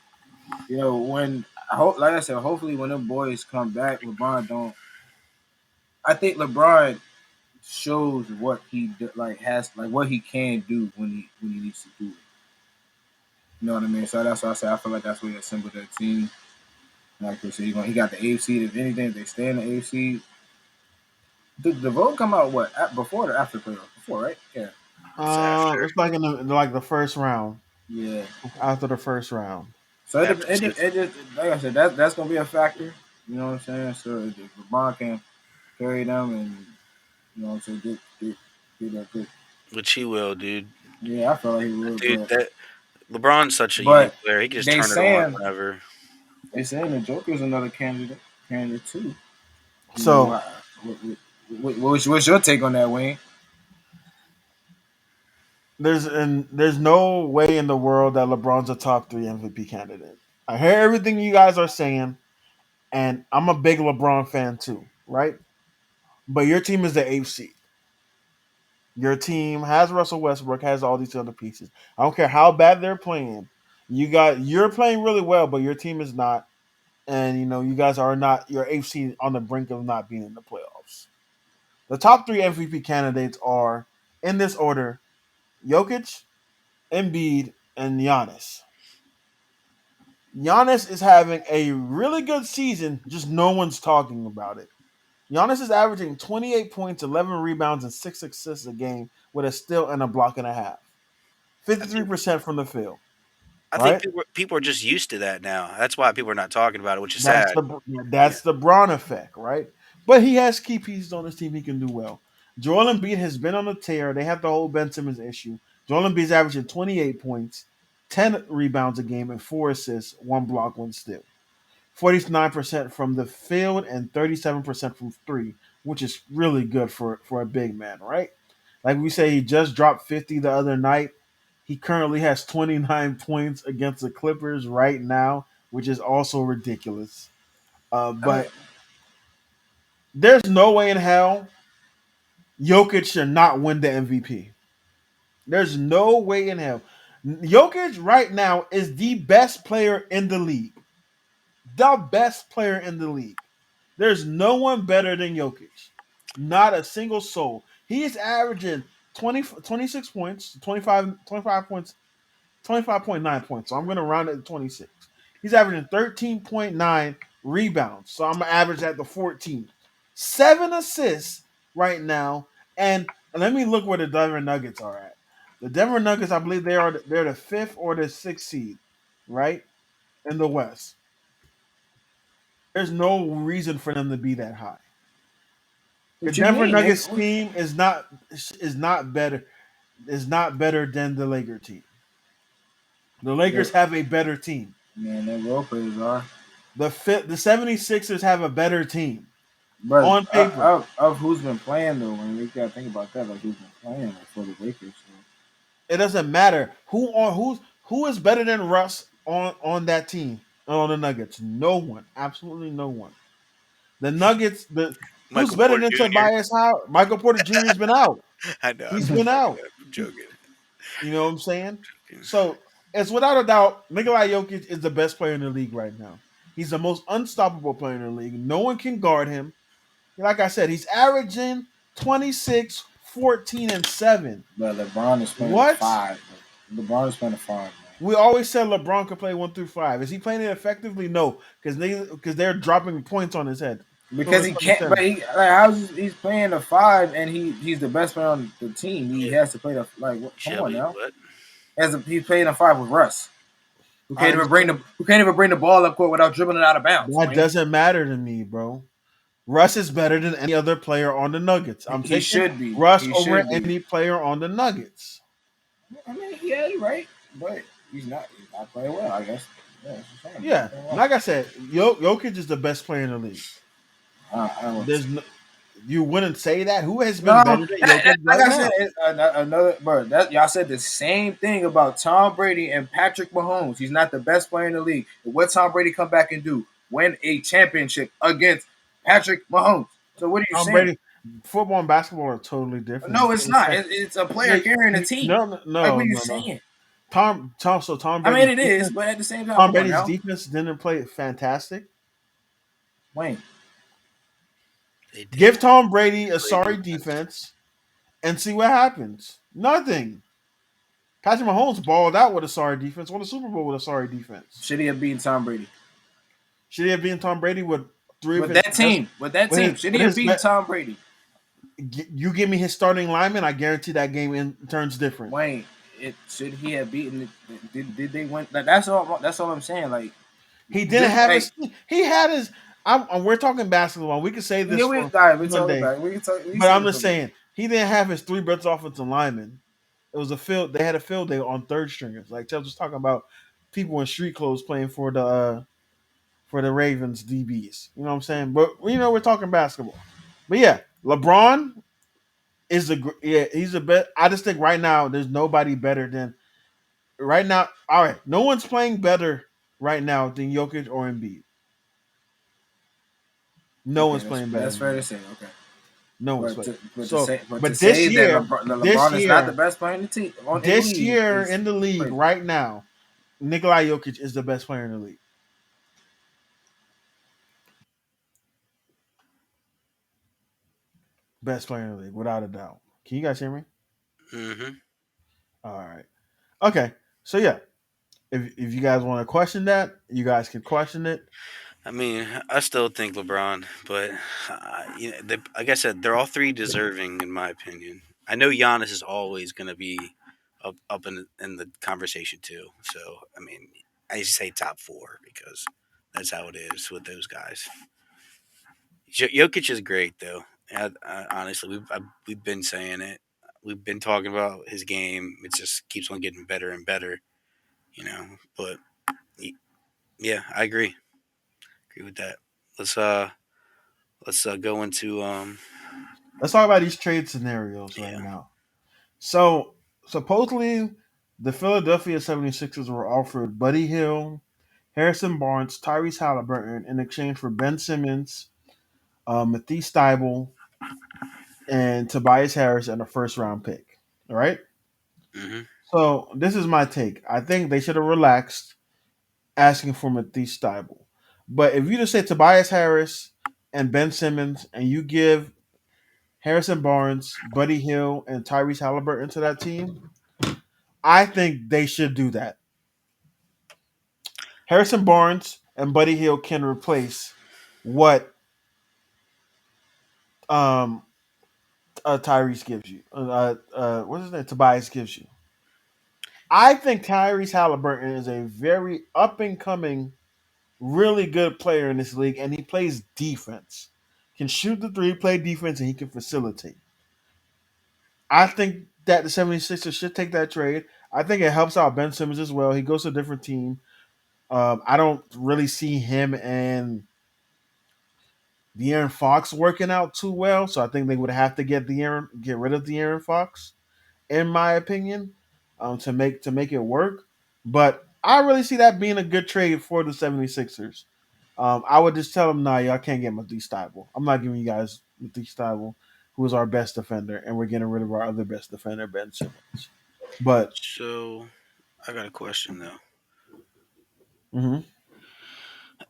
when I hope, like I said, hopefully when them boys come back, LeBron don't. I think LeBron shows what like has like what he can do when he needs to do it. You know what I mean? So that's why I say I feel like that's what he assembled that team. Like I said, he got the eighth seed. If anything, if they stay in the eighth seed, the vote come out what before or after playoffs? Before, right? Yeah, it's after. It's like in the first round. yeah. After the first round. So After it just like I said, that's gonna be a factor. You know what I'm saying? So if LeBron can carry them and you know what I'm saying, get that good. which he will, dude. Yeah, I feel like he would, Dude, that LeBron's such a unique but player. He can just they turn it on saying whenever. they saying the Joker's another candidate too. You know So what's your take on that, Wayne? there's no way in the world that LeBron's a top 3 MVP candidate. I hear everything you guys are saying, And I'm a big LeBron fan too, right? But your team is the eighth seed. Your team has Russell Westbrook, has all these other pieces. I don't care how bad they're playing. You're playing really well, but your team is not. And you guys are not your eighth seed on the brink of not being in the playoffs. The top three MVP candidates are in this order: Jokic, Embiid, and Giannis. Giannis is having a really good season, just no one's talking about it. Giannis is averaging 28 points, 11 rebounds, and 6 assists a game with a steal and a block and a half. I think 53% from the field, I think right? people are just used to that now. That's why people are not talking about it, which is That's sad. the Yeah, that's the Braun effect, right? But he has key pieces on his team he can do well. Joel Embiid has been on a tear. They have the whole Ben Simmons issue. Joel Embiid's averaging 28 points, 10 rebounds a game, and 4 assists, one block, one steal. 49% from the field and 37% from three, which is really good for a big man, right? Like we say, he just dropped 50 the other night. He currently has 29 points against the Clippers right now, which is also ridiculous. I mean, But there's no way in hell Jokic should not win the MVP. There's no way in hell. Jokic right now is the best player in the league. The best player in the league. There's no one better than Jokic. Not a single soul. He is averaging 26 points, 25 points, 25.9 points. So I'm going to round it to 26. He's averaging 13.9 rebounds. So I'm going to average that to 14. 7 assists right now. And let me look where the Denver Nuggets are at. The Denver Nuggets, I believe they're the fifth or the sixth seed, right? In the West. There's no reason for them to be that high. The what you Denver mean, Nuggets nigga? team is not better than the Laker team. The Lakers The, have a better team. man, their role players are. The 76ers have a better team But on paper. of who's been playing though, when we gotta think about that, like who's been playing like for the Lakers. So. It doesn't matter who is better than Russ on that team on the Nuggets. No one, absolutely no one. The Nuggets, the who's Michael better Porter than Jr. Tobias Howard? Michael Porter Jr. has been out. I know. I'm He's just been fucking out. up. I'm joking. You know what I'm saying? So it's without a doubt, Nikolai Jokic is the best player in the league right now. He's the most unstoppable player in the league. No one can guard him. Like I said, he's averaging 26, 14, and 7. But LeBron is playing a What? five. LeBron is playing a five, We always said LeBron could play 1 through 5. Is he playing it effectively? No, because they're dropping points on his head. man. From Because the he starting can't. But center. he's playing a five and he's the best player on the team. He Yeah, has to play the like. Come on Shelby, now. what? He's playing a five with Russ, I understand. who can't even bring the ball up court without dribbling it out of bounds. That Wayne. doesn't matter to me, bro. Russ is better than any other player on the Nuggets. I'm He taking should be. Russ He over should be. any player on the Nuggets. I mean, yeah, you're right, but he's not. He's not playing well. I guess. Yeah, that's what I'm saying. He's not Yeah, playing well. like I said, Jokic is the best player in the league. I don't There's no, you wouldn't say that. Who has been No, better than Jokic like right I now? said, another. Bro, that y'all said the same thing about Tom Brady and Patrick Mahomes. He's not the best player in the league. What Tom Brady come back and do? Win a championship against Patrick Mahomes. So what are you Tom saying? Brady, football and basketball are totally different. No, it's not. It's a Yeah, player carrying a team. no, no, Like what no, are you no, no. saying? Tom I mean, Brady's it is, defense. but at the same time, Tom come on Brady's now, defense didn't play fantastic. Wayne. They Give did. Tom Brady a Great sorry defense. defense and see what happens. Nothing. Patrick Mahomes balled out with a sorry defense. Won the Super Bowl with a sorry defense. Should he have beaten Tom Brady Should he have been Tom Brady with three of with his that best? team? With that With his, team, should he with have his beaten best, Tom Brady? you give me his starting lineman, I guarantee that game turns different. Wayne, it should he have beaten? Did they win? That's all. That's all I'm saying. Like He didn't just have like his. He had his. We're talking basketball. We could say this yeah, we for all right. We one talk day, about it. We can talk. We but say I'm this just about it. saying he didn't have his three best offensive linemen. It was a field. They had a field day on third stringers. Like Ted was talking about people in street clothes playing for the Ravens DBs. You know what I'm saying? But we're talking basketball. But yeah, LeBron is he's the best. I just think right now there's nobody better than right now. All right, no one's playing better right now than Jokic or Embiid. No Okay, one's playing better that's than fair to him. say. Okay, No one's playing. So, but to but this say that year, this LeBron is not the year, best player in the team in the this league year is in the league crazy. right now, Nikolai Jokic is the best player in the league. Best player in the league, without a doubt. Can you guys hear me? Mm-hmm. All right. Okay. So yeah, if you guys want to question that, you guys can question it. I mean, I still think LeBron, but like I said, they're all three deserving in my opinion. I know Giannis is always going to be up in the conversation too. So I mean, I used to say top four because that's how it is with those guys. Jokic is great though. Honestly, we've been saying it. We've been talking about his game. It just keeps on getting better and better, you know. But yeah, I agree. Agree with that. Let's uh let's go into Let's talk about these trade scenarios right yeah. now. So supposedly the Philadelphia 76ers were offered Buddy Hill, Harrison Barnes, Tyrese Halliburton in exchange for Ben Simmons, Matisse Thybulle, and Tobias Harris and a first round pick. All right. Hmm. So this is my take. I think they should have relaxed asking for Matisse Thybulle. But if you just say Tobias Harris and Ben Simmons and you give Harrison Barnes, Buddy Hill, and Tyrese Halliburton to that team, I think they should do that. Harrison Barnes and Buddy Hill can replace what um, Tyrese gives you. What's his name? Tobias gives you. I think Tyrese Halliburton is a very up and coming, really good player in this league, and he plays defense. Can shoot the three, play defense, and he can facilitate. I think that the 76ers should take that trade. I think it helps out Ben Simmons as well. He goes to a different team. I don't really see him and De'Aaron Fox working out too well, so I think they would have to get rid of De'Aaron Fox, in my opinion, to make it work. But I really see that being a good trade for the 76ers. I would just tell them, nah, y'all can't get Matisse Thybulle. I'm not giving you guys Matisse Thybulle, who is our best defender, and we're getting rid of our other best defender, Ben Simmons. But So I got a question though. mhm.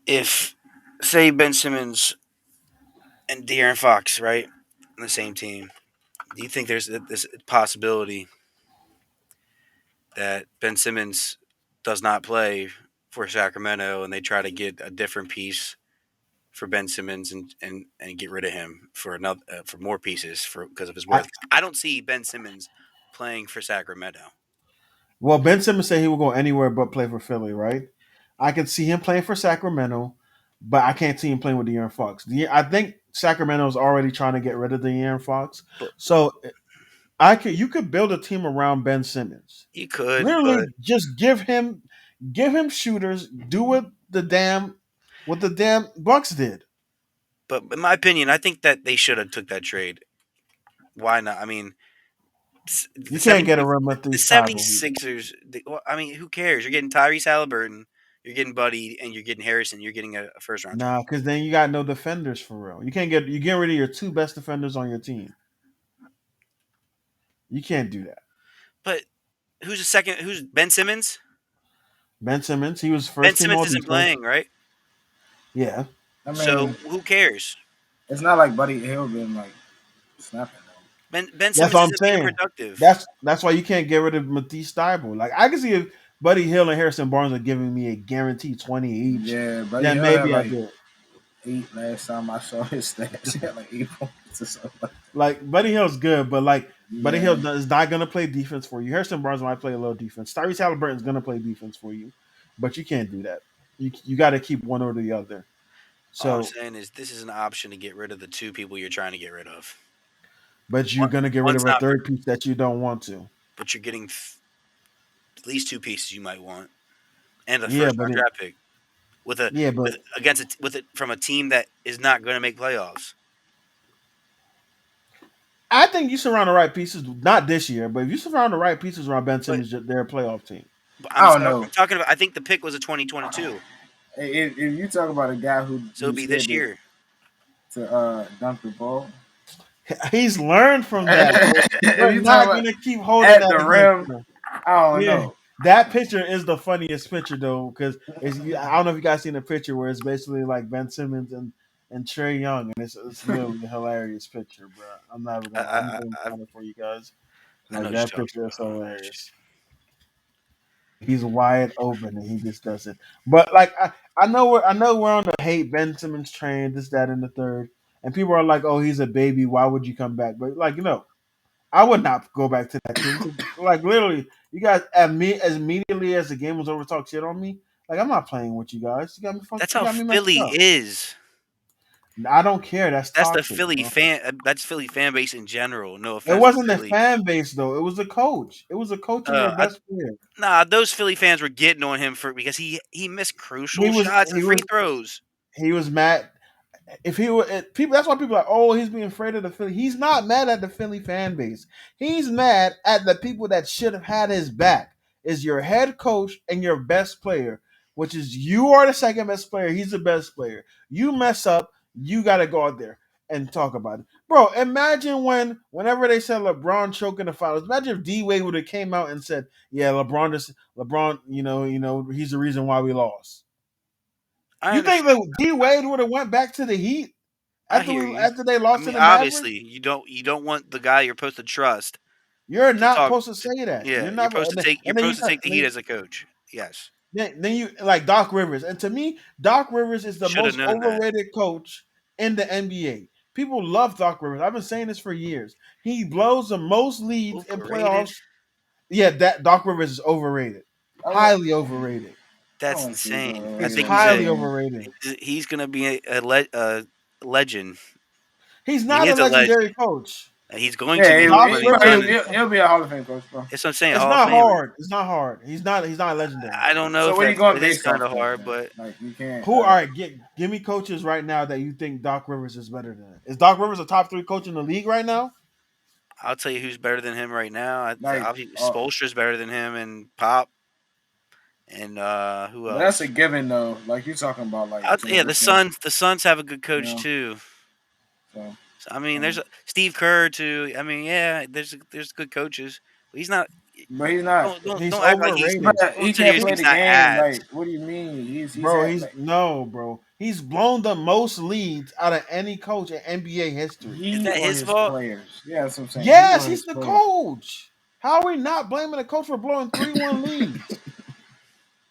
If say Ben Simmons and De'Aaron Fox, right, on the same team, do you think there's this possibility that Ben Simmons does not play for Sacramento and they try to get a different piece for Ben Simmons and get rid of him for another for more pieces for because of his I, worth? I don't see Ben Simmons playing for Sacramento. well, Ben Simmons said he will go anywhere but play for Philly, right? I can see him playing for Sacramento, but I can't see him playing with De'Aaron Fox. I think Sacramento's already trying to get rid of De'Aaron Fox. But So you could build a team around Ben Simmons. you could, Literally, just give him shooters. Do what the damn Bucks did. but in my opinion, I think that they should have took that trade. Why not? I mean, You the can't 70 get a rim the with these titles either. 76ers, well, I mean, who cares? You're getting Tyrese Halliburton, you're getting Buddy, and you're getting Harrison. You're getting a first round pick. Nah, because then you got no defenders for real. You get rid of your two best defenders on your team. You can't do that. But who's the second? Who's Ben Simmons? Ben Simmons, he was Ben first team Simmons all isn't defense. playing, right? Yeah, I So mean, who cares? it's not like Buddy Hill been like snapping though. Ben that's Simmons what I'm isn't being saying. productive. That's why you can't get rid of Matisse Thybulle. Like I can see if Buddy Hill and Harrison Barnes are giving me a guaranteed 20 each, Yeah, Buddy then Hill had maybe I like do it. 8 last time I saw his stats. He had like 8 points or something. Like Buddy Hill's good, but like Buddy Yeah, Hill is not gonna play defense for you. Harrison Barnes might play a little defense. Tyrese Halliburton's gonna play defense for you, but you can't do that. You got to keep one or the other. All I'm So, saying is this is an option to get rid of the two people you're trying to get rid of. but you're One, gonna get rid one's of a not, third piece that you don't want to. but you're getting at least two pieces you might want, and a Yeah, first but round draft pick yeah, but with against it with it from a team that is not going to make playoffs. I think you surround the right pieces. Not this year, but if you surround the right pieces around Ben But, Simmons, they're a playoff team. but I don't I'm know. talking about. I think the pick was a 2022, If you talk about a guy so it'll who's be this scared to year. to dunk the ball. He's learned from that. If We're you talk not about gonna keep holding at that the against rim, him. I don't Yeah, know. that picture is the funniest picture though, because I don't know if you guys seen the picture where it's basically like Ben Simmons and Trey Young, and it's literally a hilarious picture, bro. I'm not even I, gonna. I'm I, gonna I, find it for you guys. I know Like what that you're talking picture is about. hilarious. He's wide open and he just does it. But like I know we're on the hate Ben Simmons train, this, that, and the third. And people are like, "Oh, he's a baby. Why would you come back?" But like, I would not go back to that team. Like literally, you guys at me as immediately as the game was over, talk shit on me. Like I'm not playing with you guys. That's You how got me messed Philly up. is. I don't care. That's That's the toxic, Philly bro. fan. That's Philly fan base in general. No It offense to wasn't the Philly. fan base though. It was the coach. It was the coach and their Uh, I, best player. nah, those Philly fans were getting on him for because he missed He crucial was shots and he free was throws. he was mad. If he were people, that's why people are like, oh, he's being afraid of the Philly. He's not mad at the Philly fan base. He's mad at the people that should have had his back. Is your head coach and your best player, which is you are the second best player. He's the best player. You mess up, you got to go out there and talk about it, bro. Imagine whenever they said LeBron choking the finals. Imagine if D Wade would have came out and said, "Yeah, LeBron, he's the reason why we lost." I You think understand. that D Wade would have went back to the Heat? I hear you. After they I lost to mean, the Mavericks, obviously, you don't want the guy you're supposed to trust you're to not talk. supposed to say that. Yeah, You're not, you're and then you supposed to start, take the heat as a coach. Yes, then you like Doc Rivers, and to me, Doc Rivers is the should have most known that. overrated coach in the NBA. People love Doc Rivers. I've been saying this for years. He blows the most leads in Overrated. playoffs. Yeah, that Doc Rivers is overrated, I would. highly overrated. I That's wouldn't say he's insane. I He's overrated. think highly overrated. he's gonna be a legend. He's He not a is a legend. legendary coach. He's going to Yeah, be with Doc what he's Rivers done. is. he'll be a Hall of Fame coach, bro. That's what I'm saying. It's Hall of not Famer. hard. It's not hard. He's not legendary. I don't know So if what are you that's going it is based kind off of of hard, then? but Like you can't. Who? All right, give me coaches right now that you think Doc Rivers is better than. Is Doc Rivers a top three coach in the league right now? I'll tell you who's better than him right now. Like, Obviously, Spoelstra's better than him, and Pop, and who but that's a else? given though. Like you talking about like Yeah, the generation, Suns. The Suns have a good you coach know. too. So So, I mean, there's um, Steve Kerr too. I mean, yeah, there's good coaches, but he's not. but he's not. He's Don't act like he's. But overrated, he Don't sit here can't and say play he's the not game. ass. Like what do you mean? He's bro. at like Bro. He's blown the most leads out of any coach in NBA history. Is he that or his his fault? players. Yeah, that's what I'm saying. He Yes, or he's his the players. coach. How are we not blaming the coach for blowing 3-1 leads?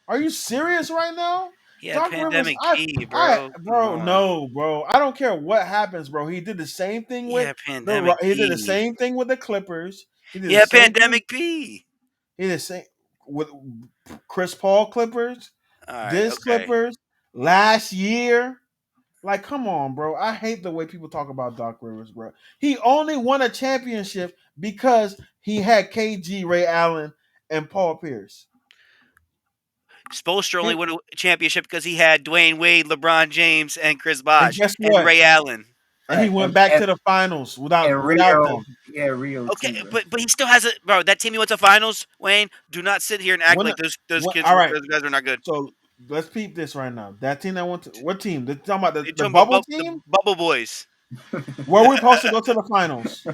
Are you serious right now? Yeah, Doc Rivers, pandemic P, I, bro. Come bro, on. no, bro. I don't care what happens, bro. He did the same thing with Yeah, pandemic he did the P. same thing with the Clippers. He did the Yeah, same thing. pandemic P. He did the same with Chris Paul Clippers, All right, this okay. Clippers last year. Like, come on, bro. I hate the way people talk about Doc Rivers, bro. He only won a championship because he had KG, Ray Allen, and Paul Pierce. Spoelstra only He, won a championship because he had Dwayne Wade, LeBron James, and Chris and Bosh guess and what? Ray Allen. And he Right. went back to the finals And without Rio, them. yeah, Rio Okay, too, bro. but he still has a bro. That team he went to finals. Wayne, do not sit here and act When, like those kids all were right. those guys are not good. So let's peep this right now. That team that went to what team? They're talking about You're the talking about bubble the team? bubble boys. Where we supposed to go to the finals?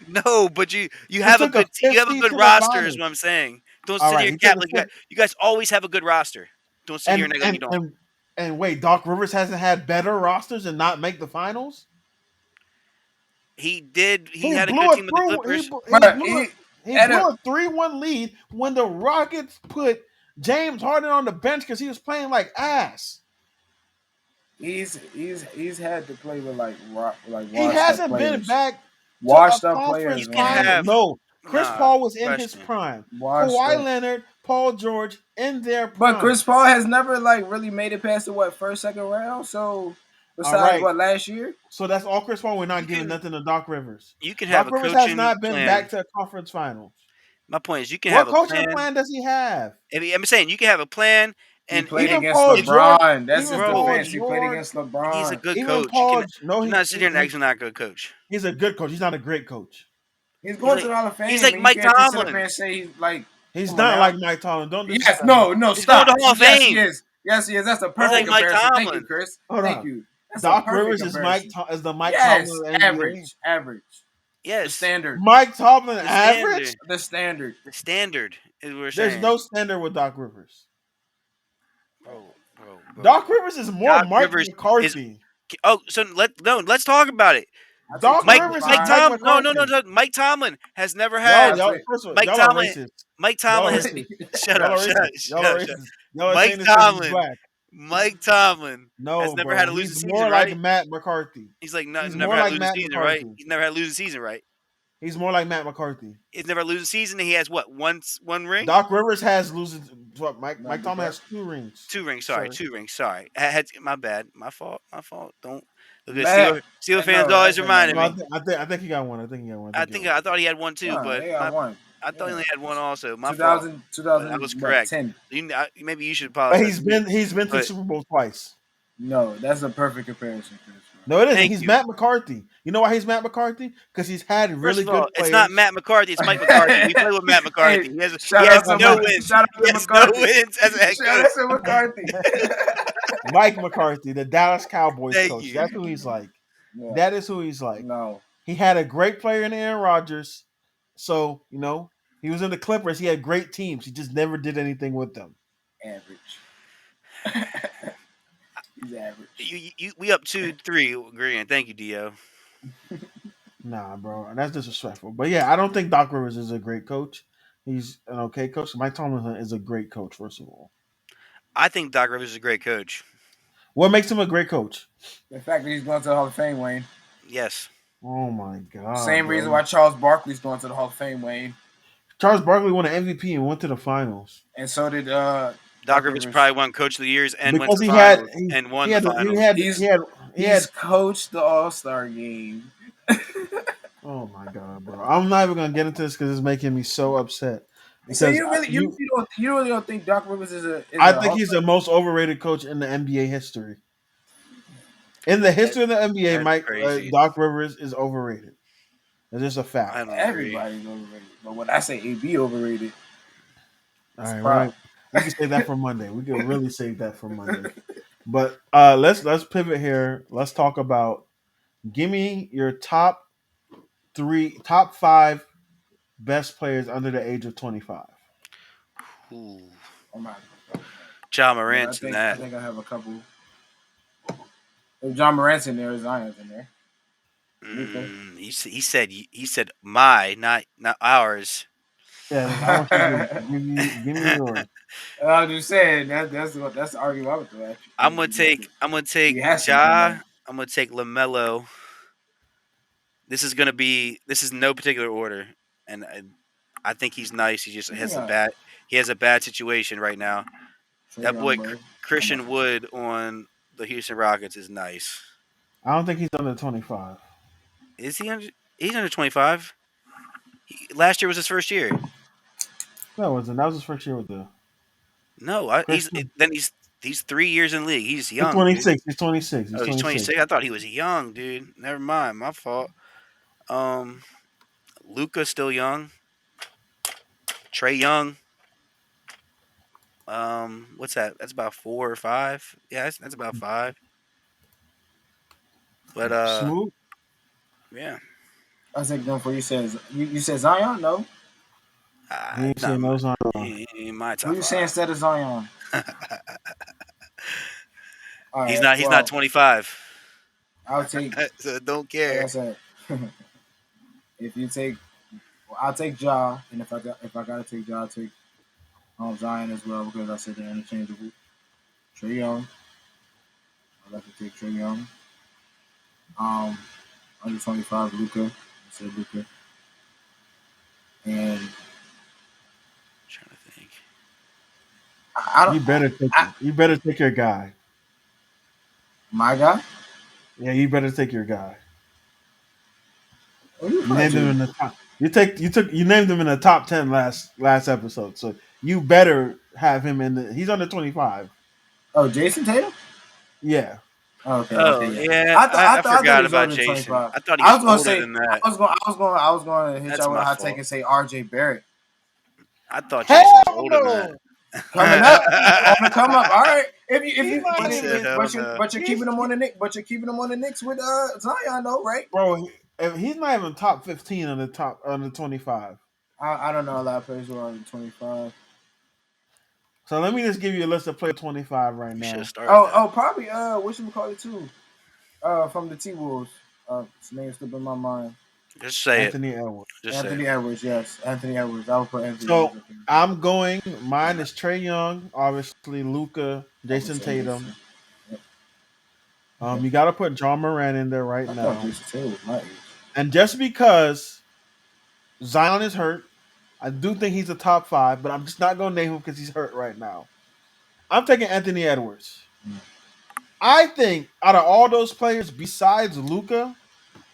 No, but you He have a took a good fifth you have a seed good to the roster. Is finals. what I'm saying. Don't All sit right, here and he took cap a like fifth. you guys always have a good roster. Don't sit here and act like you don't. And wait, Doc Rivers hasn't had better rosters and not make the finals. He did. He He had a blew good a team with the through. Clippers. But he He at blew a a 3-1 lead when the Rockets put James Harden on the bench because he was playing like ass. he's had to play with like He washed up hasn't been players, back to a washed up conference He's players, gonna man, final. have No, Chris nah Paul was in his question. prime. washed Kawhi up. Leonard, Paul George in their But Chris prime. Paul has never like really made it past the first second round. So All besides right. what last year, So that's all Chris Paul. We're not You giving can nothing to Doc Rivers. you can have Doc a Rivers has coaching not been back plan. to a conference finals. My point is you can have What a coaching plan. plan does he have? I'm saying you can have a plan, he and played if, Even against Paul if George, LeBron. That's even his bro, Paul defense. He played George, against he's a LeBron. good even coach. You Paul. can No, do not sit here and act he's not a good coach. he's a good coach. He's not a great coach. He's He's going to like the Hall of he's Fame, like and you Mike can't just sit up Tomlin. there and say he's like, He's come on not now. like Mike Tomlin. Don't Yes, disrespect Mike. no, He's going stop. to Hall of Yes, he Fame. is. Yes, he is. That's a He's perfect like No, Mike comparison. Thank you, Tomlin. Chris. hold Thank on. you. That's a Doc perfect Rivers is comparison. Is the Mike Tomlin Yes, of the NBA. average. The Yes, standard, Mike Tomlin the average? standard. the standard. The standard is what we're There's saying, no standard with Doc Rivers. bro. Doc Rivers is more Doc Mike Rivers is. McCarthy. Oh, so let's talk about it. I take Doc Mike Rivers is Mike 2005. Mike Tom no, McCarthy. no. Mike Tomlin has never Y'all, had I y'all, take. first of all, Mike y'all are Tomlin. racist. Mike Y'all Tomlin are has racist. shut Y'all up, are shut up, racist. Y'all shut are up, shut up. racist. Y'all are Mike saying this because he's Tomlin. black. Mike Tomlin has No, never had bro. a losing He's season, more like right? Matt McCarthy. He's like He's never more had a like losing Matt season, right? McCarthy. He's never had a losing season, right? He's more like Matt McCarthy. He's never had a losing season, and he has what one ring, Doc Rivers has losing. What Mike Not Tomlin because has 2 rings. two rings. Sorry, Sir. 2 rings. Sorry, my bad, my fault, my fault. Don't look at Matt. Steel fans No, always that's reminding No, another. me. I think he got one. I think he got one. I I think he got think one. I thought he had one too, No, but they got one. I thought he Yeah. only had one also. My fault. 2000, But I was correct. 10. Maybe you should But apologize to me. he's been to the But Super Bowl twice. No, that's a perfect comparison, Chris. No, it isn't. thank He's you. Matt McCarthy. You know why he's Matt McCarthy? Because he's had First really of all, good it's not players. Matt McCarthy. It's Mike McCarthy. We play with Matt Hey, McCarthy. He has no wins. shout out He to has no McCarthy. wins as a head Shout coach. out to McCarthy. Mike McCarthy, the Dallas Cowboys Thank coach. you. That's who he's like. Yeah. That is who he's like. No. He had a great player in Aaron Rodgers. So, he was in the Clippers. He had great teams. He just never did anything with them. Average. He's average. We up 2-3 agreeing. Thank you, Dio. Nah, bro. That's disrespectful. But yeah, I don't think Doc Rivers is a great coach. He's an okay coach. Mike Tomlin is a great coach, first of all. I think Doc Rivers is a great coach. What makes him a great coach? The fact that he's going to the Hall of Fame, Wayne. Yes. Oh my god. Same bro. reason why Charles Barkley's going to the Hall of Fame, Wayne. Charles Barkley won an MVP and went to the finals. And so did Doc Rivers probably won Coach of the Years and went to Because the he had finals he, and won he the had finals. he had coached the All-Star game. oh my god, bro. I'm not even gonna get into this because it's making me so upset. So Because you really don't think Doc Rivers is I a think he's the most overrated coach in the NBA history. In the history of the NBA, That's crazy. Doc Rivers is overrated. It's just a fact. I don't agree. Everybody's overrated. But when I say AB overrated, All it's right, pride. we can save that for Monday. We can really save that for Monday. But let's pivot here. Let's talk about. Give me your top five best players under the age of 25. Ooh. I'm not. John But Morant's in I that. think I have a couple. If John Morant's in there, Zion's in there. He said my, not ours. Yeah, I want you to give me yours. I'm just saying that's the argument I would throw at you. I'm gonna take He has to be Ja. number I'm gonna take LaMelo. This is no particular order, and I think he's nice. He just has Yeah. he has a bad situation right now. Trae That boy Young, Christian Wood on the Houston Rockets is nice. I don't think he's under 25. Is he under? He's under 25. Last year was his first year. No, it wasn't. That was his first year with the No, Christian. he's 3 years in the league. He's He's young, dude. 26. He's 26. He's Oh, he's 26. 26. I thought he was young, dude. Never mind, my fault. Um, Luca's still young. Trey Young. What's that? That's about 4 or 5. Yeah, that's about 5. But Smooth. yeah. I think no for you said you said Zion, no? He ain't Not saying my, those on. he ain't my Who top you saying 5. instead of Zion? All He's right, not. He's not well, 25. I'll take So don't like I care. said, if you take I'll take Ja, and if I gotta take Ja, I'll take Zion as well because I said they're interchangeable. Trae Young, I'd like to take Trae Young. Under 25, Luca. I said Luca. And Trying to think. I don't. You better take your guy. My guy. Yeah, you better take your guy. What are you You named him to? in the top. You named him in the top 10 last episode. So you better have him in the. He's under 25. Oh, Jason Tatum. Yeah. Oh, okay, Oh yeah. yeah, I I thought he forgot was about older than Jason. 25. I thought he I was was gonna older say than that. I was gonna hit That's y'all with a my hot take fault. and say R.J. Barrett. I thought Jason was Hell older than that. no. Coming up on the come up. All right. If He you might He but said, you even. "Hell no." but you're He's keeping them on the Knicks, but you're keeping them on the Knicks with Zion though, right? bro. He's not even top 15 on the 25. I don't know a lot of players who are in 25. So let me just give you a list of players 25 right You should now. start that. Probably what should we call it too? From the T Wolves. His name slipped in my mind. Just say it. Anthony Edwards. Just say it. Anthony Edwards, yes. Anthony Edwards. I would put Anthony So Edwards up in there. I'm going. Mine is Trey Young, obviously Luca, I would Jason say this. Tatum. Yep. Okay. You got to put John Moran in there right I thought now. Jason Tatum was my age. And just because Zion is hurt, I do think he's a top five, but I'm just not going to name him because he's hurt right now. I'm taking Anthony Edwards. Mm. I think out of all those players besides Luca,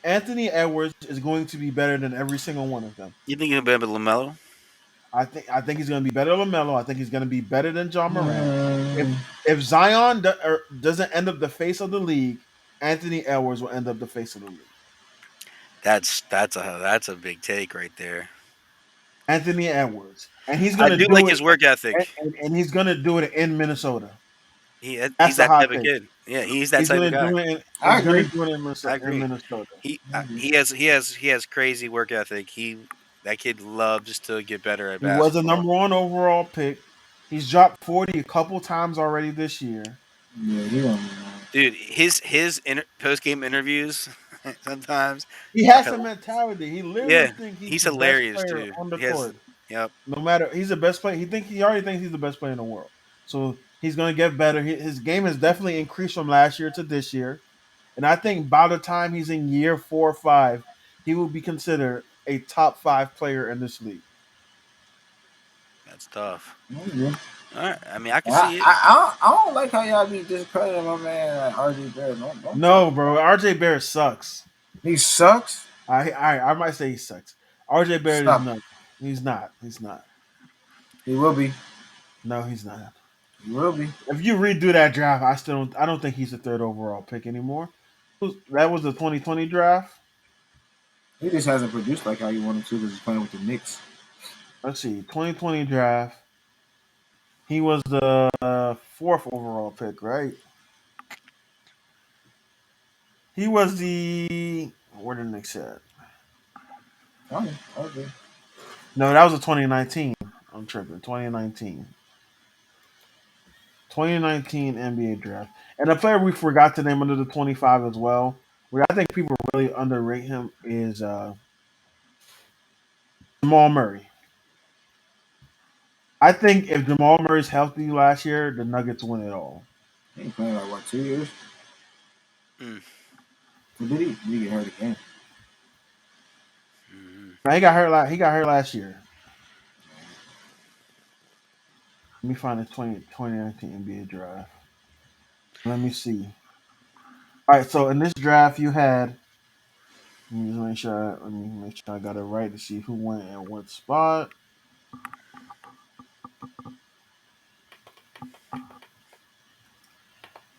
Anthony Edwards is going to be better than every single one of them. You think you'll be able to Lamelo? I think he's going to be better than Lamelo. I think he's going to be better than John Morant. If Mm, if Zion doesn't end up the face of the league, Anthony Edwards will end up the face of the league. That's a big take right there. Anthony Edwards, and he's I going to do do like it, his work ethic. and he's going to do it in Minnesota. He's That's the that hot type of take. kid. Yeah, he's that He's type going of to guy. do it. I He's going to agree. do it I In agree. Minnesota. I agree. He has crazy work ethic. That kid loves to get better at He was a basketball. number one overall pick. He's dropped 40 a couple times already this year. Yeah, he don't know. Dude, his post game interviews sometimes He are has some mentality. He literally yeah. thinks he's He's the best hilarious, player dude. on the He has court. yep. No matter he's the best player. He already thinks he's the best player in the world. So he's going to get better. His game has definitely increased from last year to this year. And I think by the time he's in year 4 or 5, he will be considered a top 5 player in this league. That's tough. Yeah. All right. I mean, I can I, see it. I, I don't like how y'all be discrediting my man RJ Barrett. Don't try No, to bro. RJ Barrett sucks. He sucks. I might say he sucks. RJ Barrett is Stop it. not. He's not. He's not. He will be. No, he's not. He will be. If you redo that draft, I don't think he's the third overall pick anymore. That was the 2020 draft. He just hasn't produced like how you want him to because he's playing with the Knicks. Let's see, 2020 draft. He was the fourth overall pick, right? He was the where did Nick said? Okay. Okay. No, that was a 2019. I'm tripping. 2019 NBA draft. And a player we forgot to name under the 25 as well, where I think people really underrate him is Jamal Murray. I think if Jamal Murray's healthy last year, the Nuggets win it all. He ain't playing like what 2 years? Mm. Or did he? Did he get hurt again? Mhm. Now, he got hurt. He got hurt last year. Let me find the 2019 NBA draft. Let me see. All right, so in this draft, you had. Let me make sure I got it right to see who went at what spot.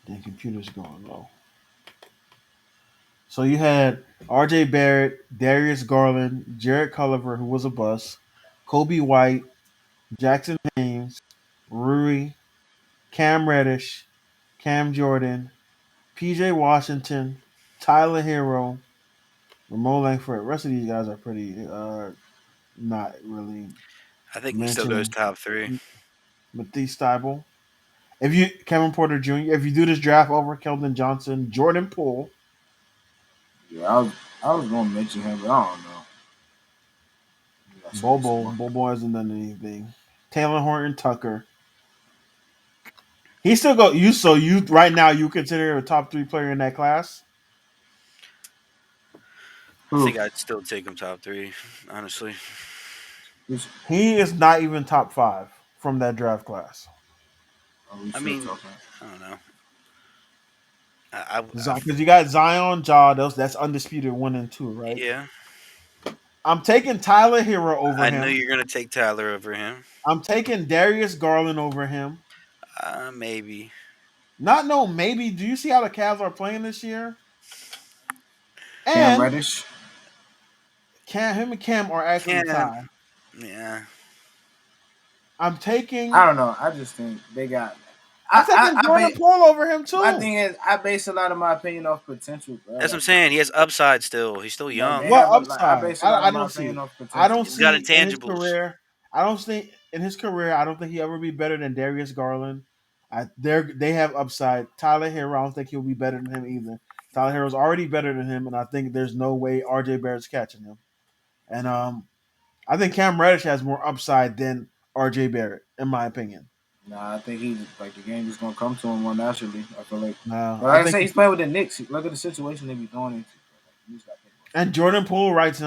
The computer's going low. So you had R.J. Barrett, Darius Garland, Jared Culliver, who was a bust, Kobe White, Jackson James, Rui, Cam Reddish, Cam Jordan, P.J. Washington, Tyler Hero, Ramon Langford. The rest of these guys are pretty not really I think he still goes mentioned. top three. Matisse Steibel. If you Kevin Porter Jr., if you do this draft over Keldon Johnson, Jordan Poole, Yeah, I was going to mention him, but I don't know. You got some more. Bobo hasn't done anything. Taylor Horton Tucker. He still go you so you right now you consider a top 3 player in that class? I Who? think I'd still take him top three, honestly. Who's? He is not even top 5 from that draft class. Are we I still mean, talking? I don't know. I Because you got Zion, Ja, that's undisputed 1 and 2, right? yeah. I'm taking Tyler Hero over I know him. you're gonna take Tyler over him. I'm taking Darius Garland over him. Maybe Not no maybe. Do you see how the Cavs are playing this year? Cam And Reddish. Him and Cam are actually Cam. tied. Yeah, I'm taking I don't know. I just think they got. I'm taking I Jordan base. Poole over him My too. thing is, I base a lot of my opinion off potential, bro. That's what I'm saying. He has upside still. He's still Like they young. What have a like. I upside? base a lot I of my don't see opinion it. off I potential, don't He's bro. got see in his intangibles. career. I don't think in his career. I don't think he'll ever be better than Darius Garland. They have upside. Tyler Hero. I don't think he'll be better than him either. Tyler Hero's already better than him, and I think there's no way RJ Barrett's catching him. And I think Cam Reddish has more upside than RJ Barrett, in my opinion. Nah, I think he's like the game is gonna come to him more naturally. I feel like, No, but I like I think say, he's playing with the Knicks. Look at the situation they be going into. Like, you just gotta think about and that. Jordan Poole right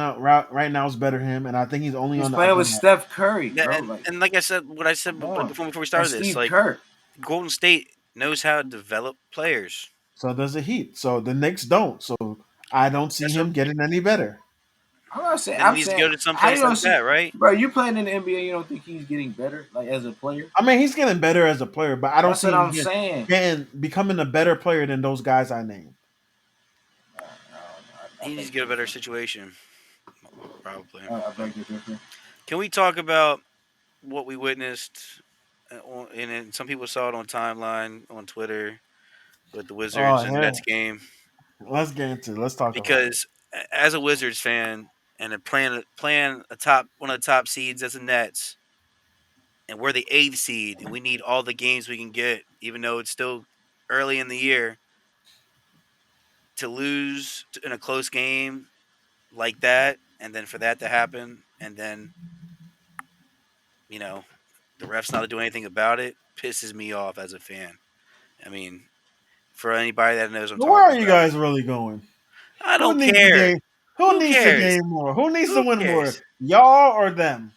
now is better than him, and I think he's only He's on the playing up with and up. Steph Curry, Yeah, bro. Like, and like I said, what I said come on, before we and started this, Steve like Kerr. Golden State knows how to develop players. So does the Heat. So the Knicks don't. So I don't see That's what him getting any better. I'm not saying. then he I'm needs to saying. go to some How you place don't like see, that, right? bro? You playing in the NBA, you don't think he's getting better, like as a player? I mean, he's getting better as a player, but I don't That's see what him I'm saying. becoming a better player than those guys I named. I He needs beg to to get a better differ. situation, probably. I But beg to differ. can we talk about what we witnessed? And some people saw it on timeline on Twitter with the Oh, Wizards and yeah. Nets game. Let's get into it. Let's talk about it. Because as a Wizards fan and playing a top one of the top seeds as the Nets, and we're the eighth seed, and we need all the games we can get, even though it's still early in the year, to lose in a close game like that, and then for that to happen, and then you know the refs not to do anything about it, pisses me off as a fan. I mean, for anybody that knows what I'm But where talking are you about, guys really going? I Who don't needs the care. game? Who Who needs the cares? game more? Who needs to Who win more? cares? Y'all or them?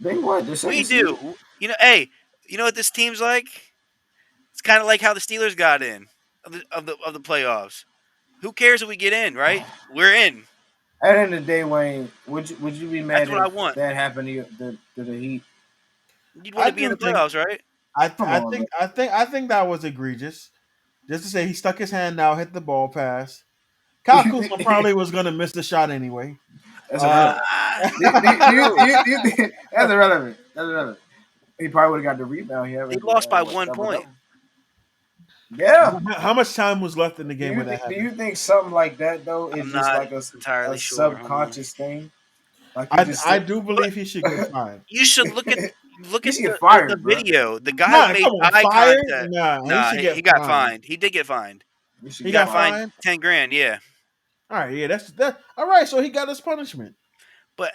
They what? The second We seed? do. Hey, you know what this team's like? It's kind of like how the Steelers got in of the playoffs. Who cares if we get in? Right? We're in. At the end of the day, Wayne, would you be That's mad what I if want. that happened to, to the Heat? You'd want I to be in do the think playoffs, right? Come on, man. I think that was egregious. Just to say he stuck his hand out, hit the ball pass. Kyle You Kuzma think- probably was gonna miss the shot anyway. That's Uh, irrelevant. No. Do you think that's irrelevant? That's irrelevant. He probably would have got the rebound. He They averaged lost by what, one double point. double. Yeah. how much time was left in the game when that Do happened? you think something like that though is I'm just not like a entirely sure. Hold on. subconscious thing? Like you just I sit, do But believe he should get fined. you should look you at should get the fired, bro. video. The guy Nah, made come on, eye fired? contact. Nah, he Nah, should get he got fined. fined. He did get fined. You should He He get got got fired. fined fined. 10 grand. Yeah, All right, yeah, that's that. All right, so he got his punishment. but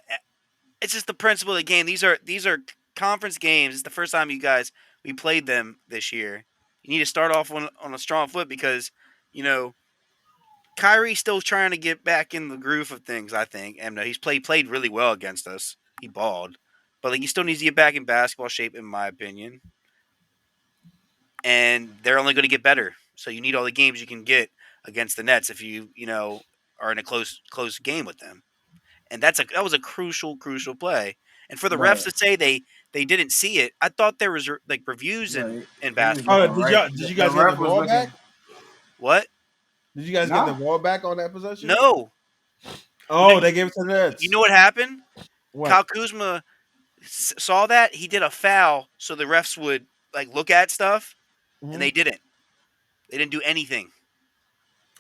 it's just the principle of the game. These are conference games. It's the first time we played them this year. You need to start off on a strong foot because you know Kyrie's still trying to get back in the groove of things. I think, and he's played really well against us. He balled, but like he still needs to get back in basketball shape, in my opinion. And they're only going to get better. So you need all the games you can get against the Nets if you are in a close game with them. And that was a crucial play. And for the refs But to say they didn't see it, I thought there was like reviews but in he was Oh, looking basketball. right. did you The guys get the ref was ball back? looking. What? Did you guys get the Nah, ball back on that possession? No. You know, Oh, they gave it to the you Nets. know what happened? What? Kyle Kuzma saw that he did a foul, so the refs would like look at stuff, and Hmm. they didn't. They didn't do anything.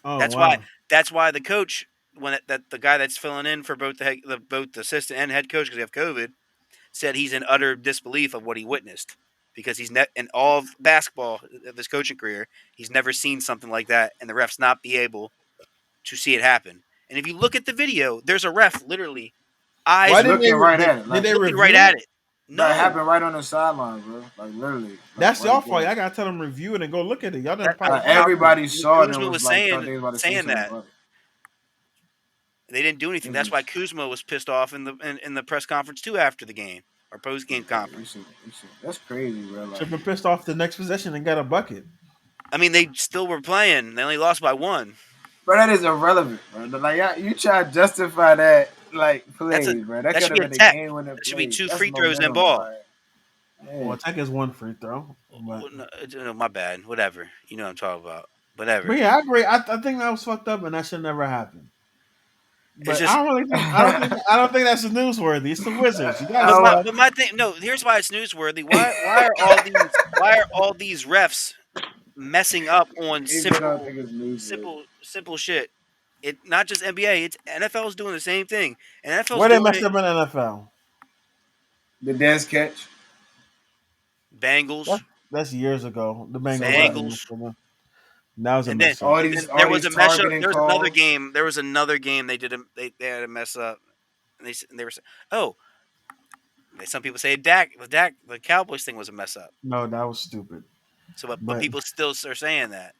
Oh That's why. wow. That's why the coach, when that the guy that's filling in for both the assistant and head coach because they have COVID, said he's in utter disbelief of what he witnessed because he's in all of basketball of his coaching career, he's never seen something like that, and the refs not be able to see it happen. And if you look at the video, there's a ref literally Why eyes didn't looking right at it, did like they looking right review at it? it. bro, it No, happened right on the sideline, bro. Like literally, like That's right your fault. there. I gotta tell them review it and go look at it. Y'all didn't that probably Kyle watch it. Everybody saw it and Kuzma was was like thought saying they was about to say saying something that. about it. They didn't do anything. It That's why was Kuzma was pissed off in the press conference too after the game or post game conference. that's crazy, bro. Should Like, have been pissed off the next possession and got a bucket. I mean, they still were playing. They only lost by one. bro, that is irrelevant, bro. Like, you try to justify that, like, That's a play, bro. That that could should be have a been a tech. game winning That should be play. two That's free throws and momentum, ball. like, Well, yeah. take is one free throw, but No, my bad. Whatever. You know what I'm talking about. Whatever. yeah, I agree. I think that was fucked up, and that should never happen. It's But just I don't think that's newsworthy. It's the Wizards. You gotta but my stop. but my thing no, here's why it's newsworthy. Why are all these refs messing up on Even though I think it's newsworthy. simple shit? It not just NBA, it's NFL is doing the same thing. And NFL's Where they doing messed it. up in the NFL. The dance catch. Bengals, That's that's years ago. The So Bengals what? got Bengals, messed up. That was a and then mess up. All there was these a mess up. targeting There was another calls. game. There was another game they had a mess up, and they were oh, some people say Dak the Cowboys thing was a mess up. No, that was stupid. So but But people still are saying that.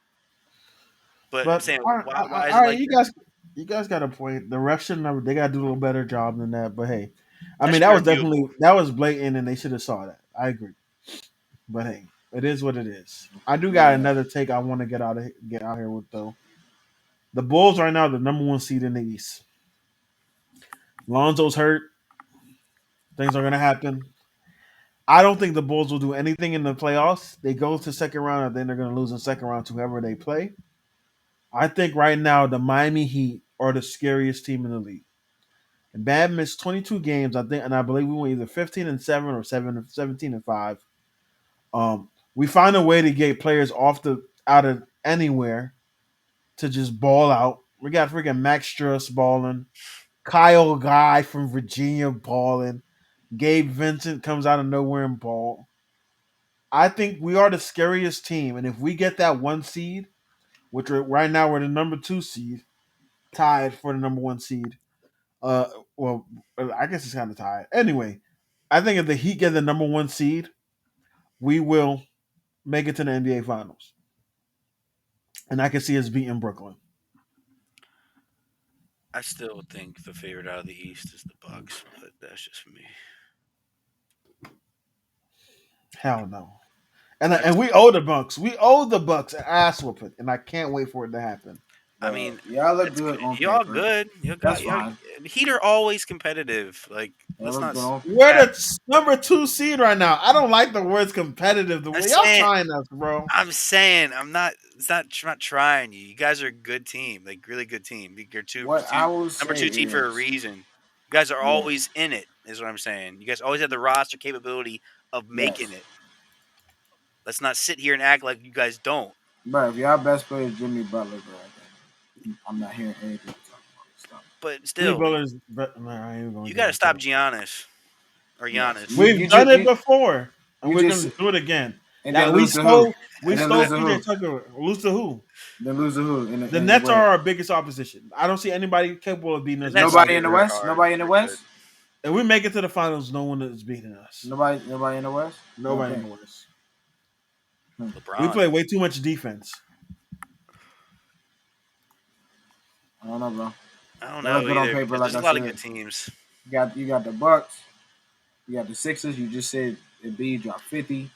But I'm but saying why is all it right, like that? you guys got a point. The refs should never. They got to do a little better job than that. But hey, I That mean should be that was reviewable. definitely that was blatant, and they should have saw that. I agree. But hey, it is what it is. I do got Yeah. another take I want to get out here with though. The Bulls right now the number one seed in the East. Lonzo's hurt. Things are gonna happen. I don't think the Bulls will do anything in the playoffs. They go to second round, and then they're gonna lose in second round to whoever they play. I think right now the Miami Heat are the scariest team in the league. And Bad missed 22 games, I think, and I believe we went either 15-7 or 17-5. We find a way to get players off the out of anywhere to just ball out. We got freaking Max Struss balling, Kyle Guy from Virginia balling, Gabe Vincent comes out of nowhere and ball. I think we are the scariest team, and if we get that one seed, which right now we're the number two seed, tied for the number one seed. Uh, well, I guess it's kind of tied. Anyway, I think if the Heat get the number one seed, we will make it to the NBA Finals, and I can see us beating Brooklyn. I still think the favorite out of the East is the Bucks, but that's just me. Hell no. I And just we owe the Bucks. We owe the Bucks an ass whooping, and I can't wait for it to happen. I Bro, mean, y'all look it's good on y'all paper. good. That's fine. Heat are always competitive. Like Y'all let's look not. good on paper. We're Pat, the number two seed right now. I don't like the words competitive. The I'm way y'all saying. trying us, bro. I'm saying I'm not. It's not. I'm not trying you. You guys are a good team, like really good team. You're What I will number say two team for a is, reason. You guys are yes, always in it. Is what I'm saying. You guys always have the roster capability of making yes. it. Let's not sit here and act like you guys don't. Bro, if y'all best player is Jimmy Butler, bro, then I'm not hearing anything to talk about. Stop. But Jimmy still, Butler's, but nah, I ain't gonna you get got to into stop it. Giannis or Yes. Giannis. You We've done just it before, and you we're gonna just do it again. and That then lose to who? we And then stole lose to PJ who? Tucker. Lose to who? Then lose to who? The In Nets where? are our biggest opposition. I don't see anybody capable of beating The us in the Nets Nobody finals. in the are West? are Nobody in the pretty good. West? And we make it to the finals, no one is beating us. Nobody in the West? You don't Nobody in think? the West. Hmm. We LeBron. play way too much defense. I don't know, bro. I don't Y'all look know good on either paper, because like there's I a lot of said. good teams. You got the Bucks, you got the Sixers. You just said Embiid dropped 50.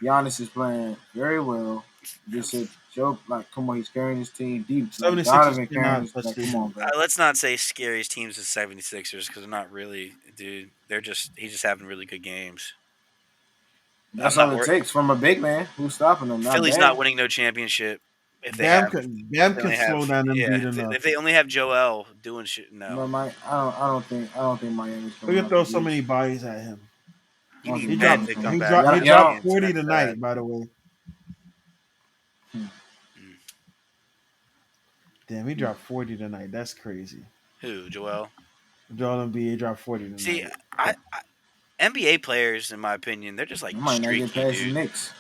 Giannis is playing very well. You just said Joe, like, come on, he's carrying his team deep. Like 76ers Donovan carrying cannot his, touch like, come on, defense. bro. Let's not say scariest teams is 76ers because they're not really, dude. They're just he's just having really good games. I'm That's all not it worried. takes from a big man. Who's stopping them? Not Philly's not Bam. winning no championship if they Bam have can if Bam they can only have slow down them yeah beat enough. if they only have Joel doing shit. But No, I don't think Miami's We coming could out the throw so many East. bodies at him. I you don't need He think Ben dropped Miami's to coming come he out. back dropped and he Y'all, win y'all, dropped games. 40 That's tonight, sad. by the way. hmm, Damn, he hmm. dropped 40 tonight. That's crazy. Who Joel? Joel Embiid dropped 40 See, tonight. NBA players, in my opinion, they're just I like might not get streaky, past the dude. Knicks.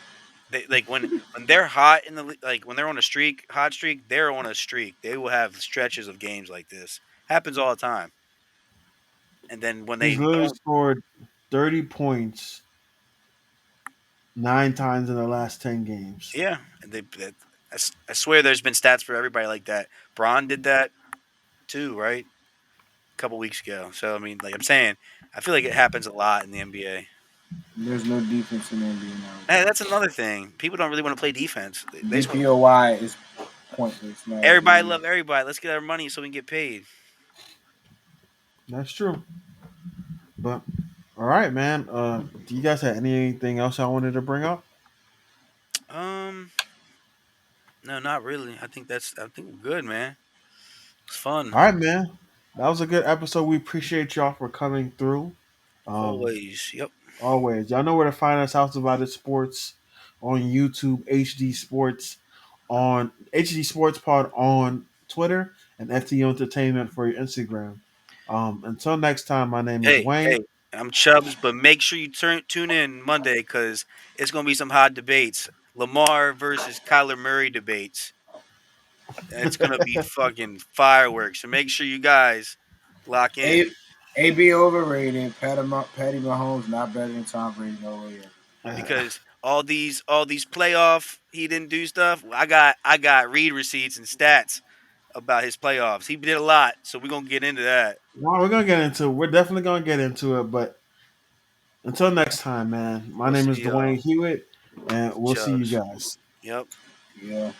They like when they're hot in like when they're on a hot streak, they're on a streak. They will have stretches of games like this. Happens all the time. And then when He's they literally don't, scored 30 points 9 times in the last 10 games. yeah, and I swear there's been stats for everybody like that. Braun did that too, right? A couple weeks ago. So I mean, like I'm saying, I feel like it happens a lot in the NBA. There's no defense in the NBA Hey, now. that's another thing. People don't really want to play defense. They just want DPOY is pointless everybody nowadays. love everybody. Let's get our money so we can get paid. That's true. But all right, man. Do you guys have anything else I wanted to bring up? Um, no, not really. I think we're good, man. It's fun. All right, man. That was a good episode. We appreciate y'all for coming through. Um, Always. Yep. Always, y'all know where to find us. House Divided Sports on YouTube, HD Sports on HD Sports Pod on Twitter, and FTO Entertainment for your Instagram. Until next time, my name is Hey, Wayne. hey, I'm Chubbs, but make sure you tune in Monday because it's gonna be some hot debates. Lamar versus Kyler Murray debates. It's gonna be fucking fireworks. So make sure you guys lock A in AB overrated. Patty Mahomes not better than Tom Brady. No way. because all these playoff he didn't do stuff. I got read receipts and stats about his playoffs. He did a lot, so we're gonna get into that. No, we're gonna get into it. We're definitely gonna get into it. But until next time, man. My We'll name see is y'all. Dwayne Hewitt, and we'll see you Chubbs. guys. Yep. Yeah.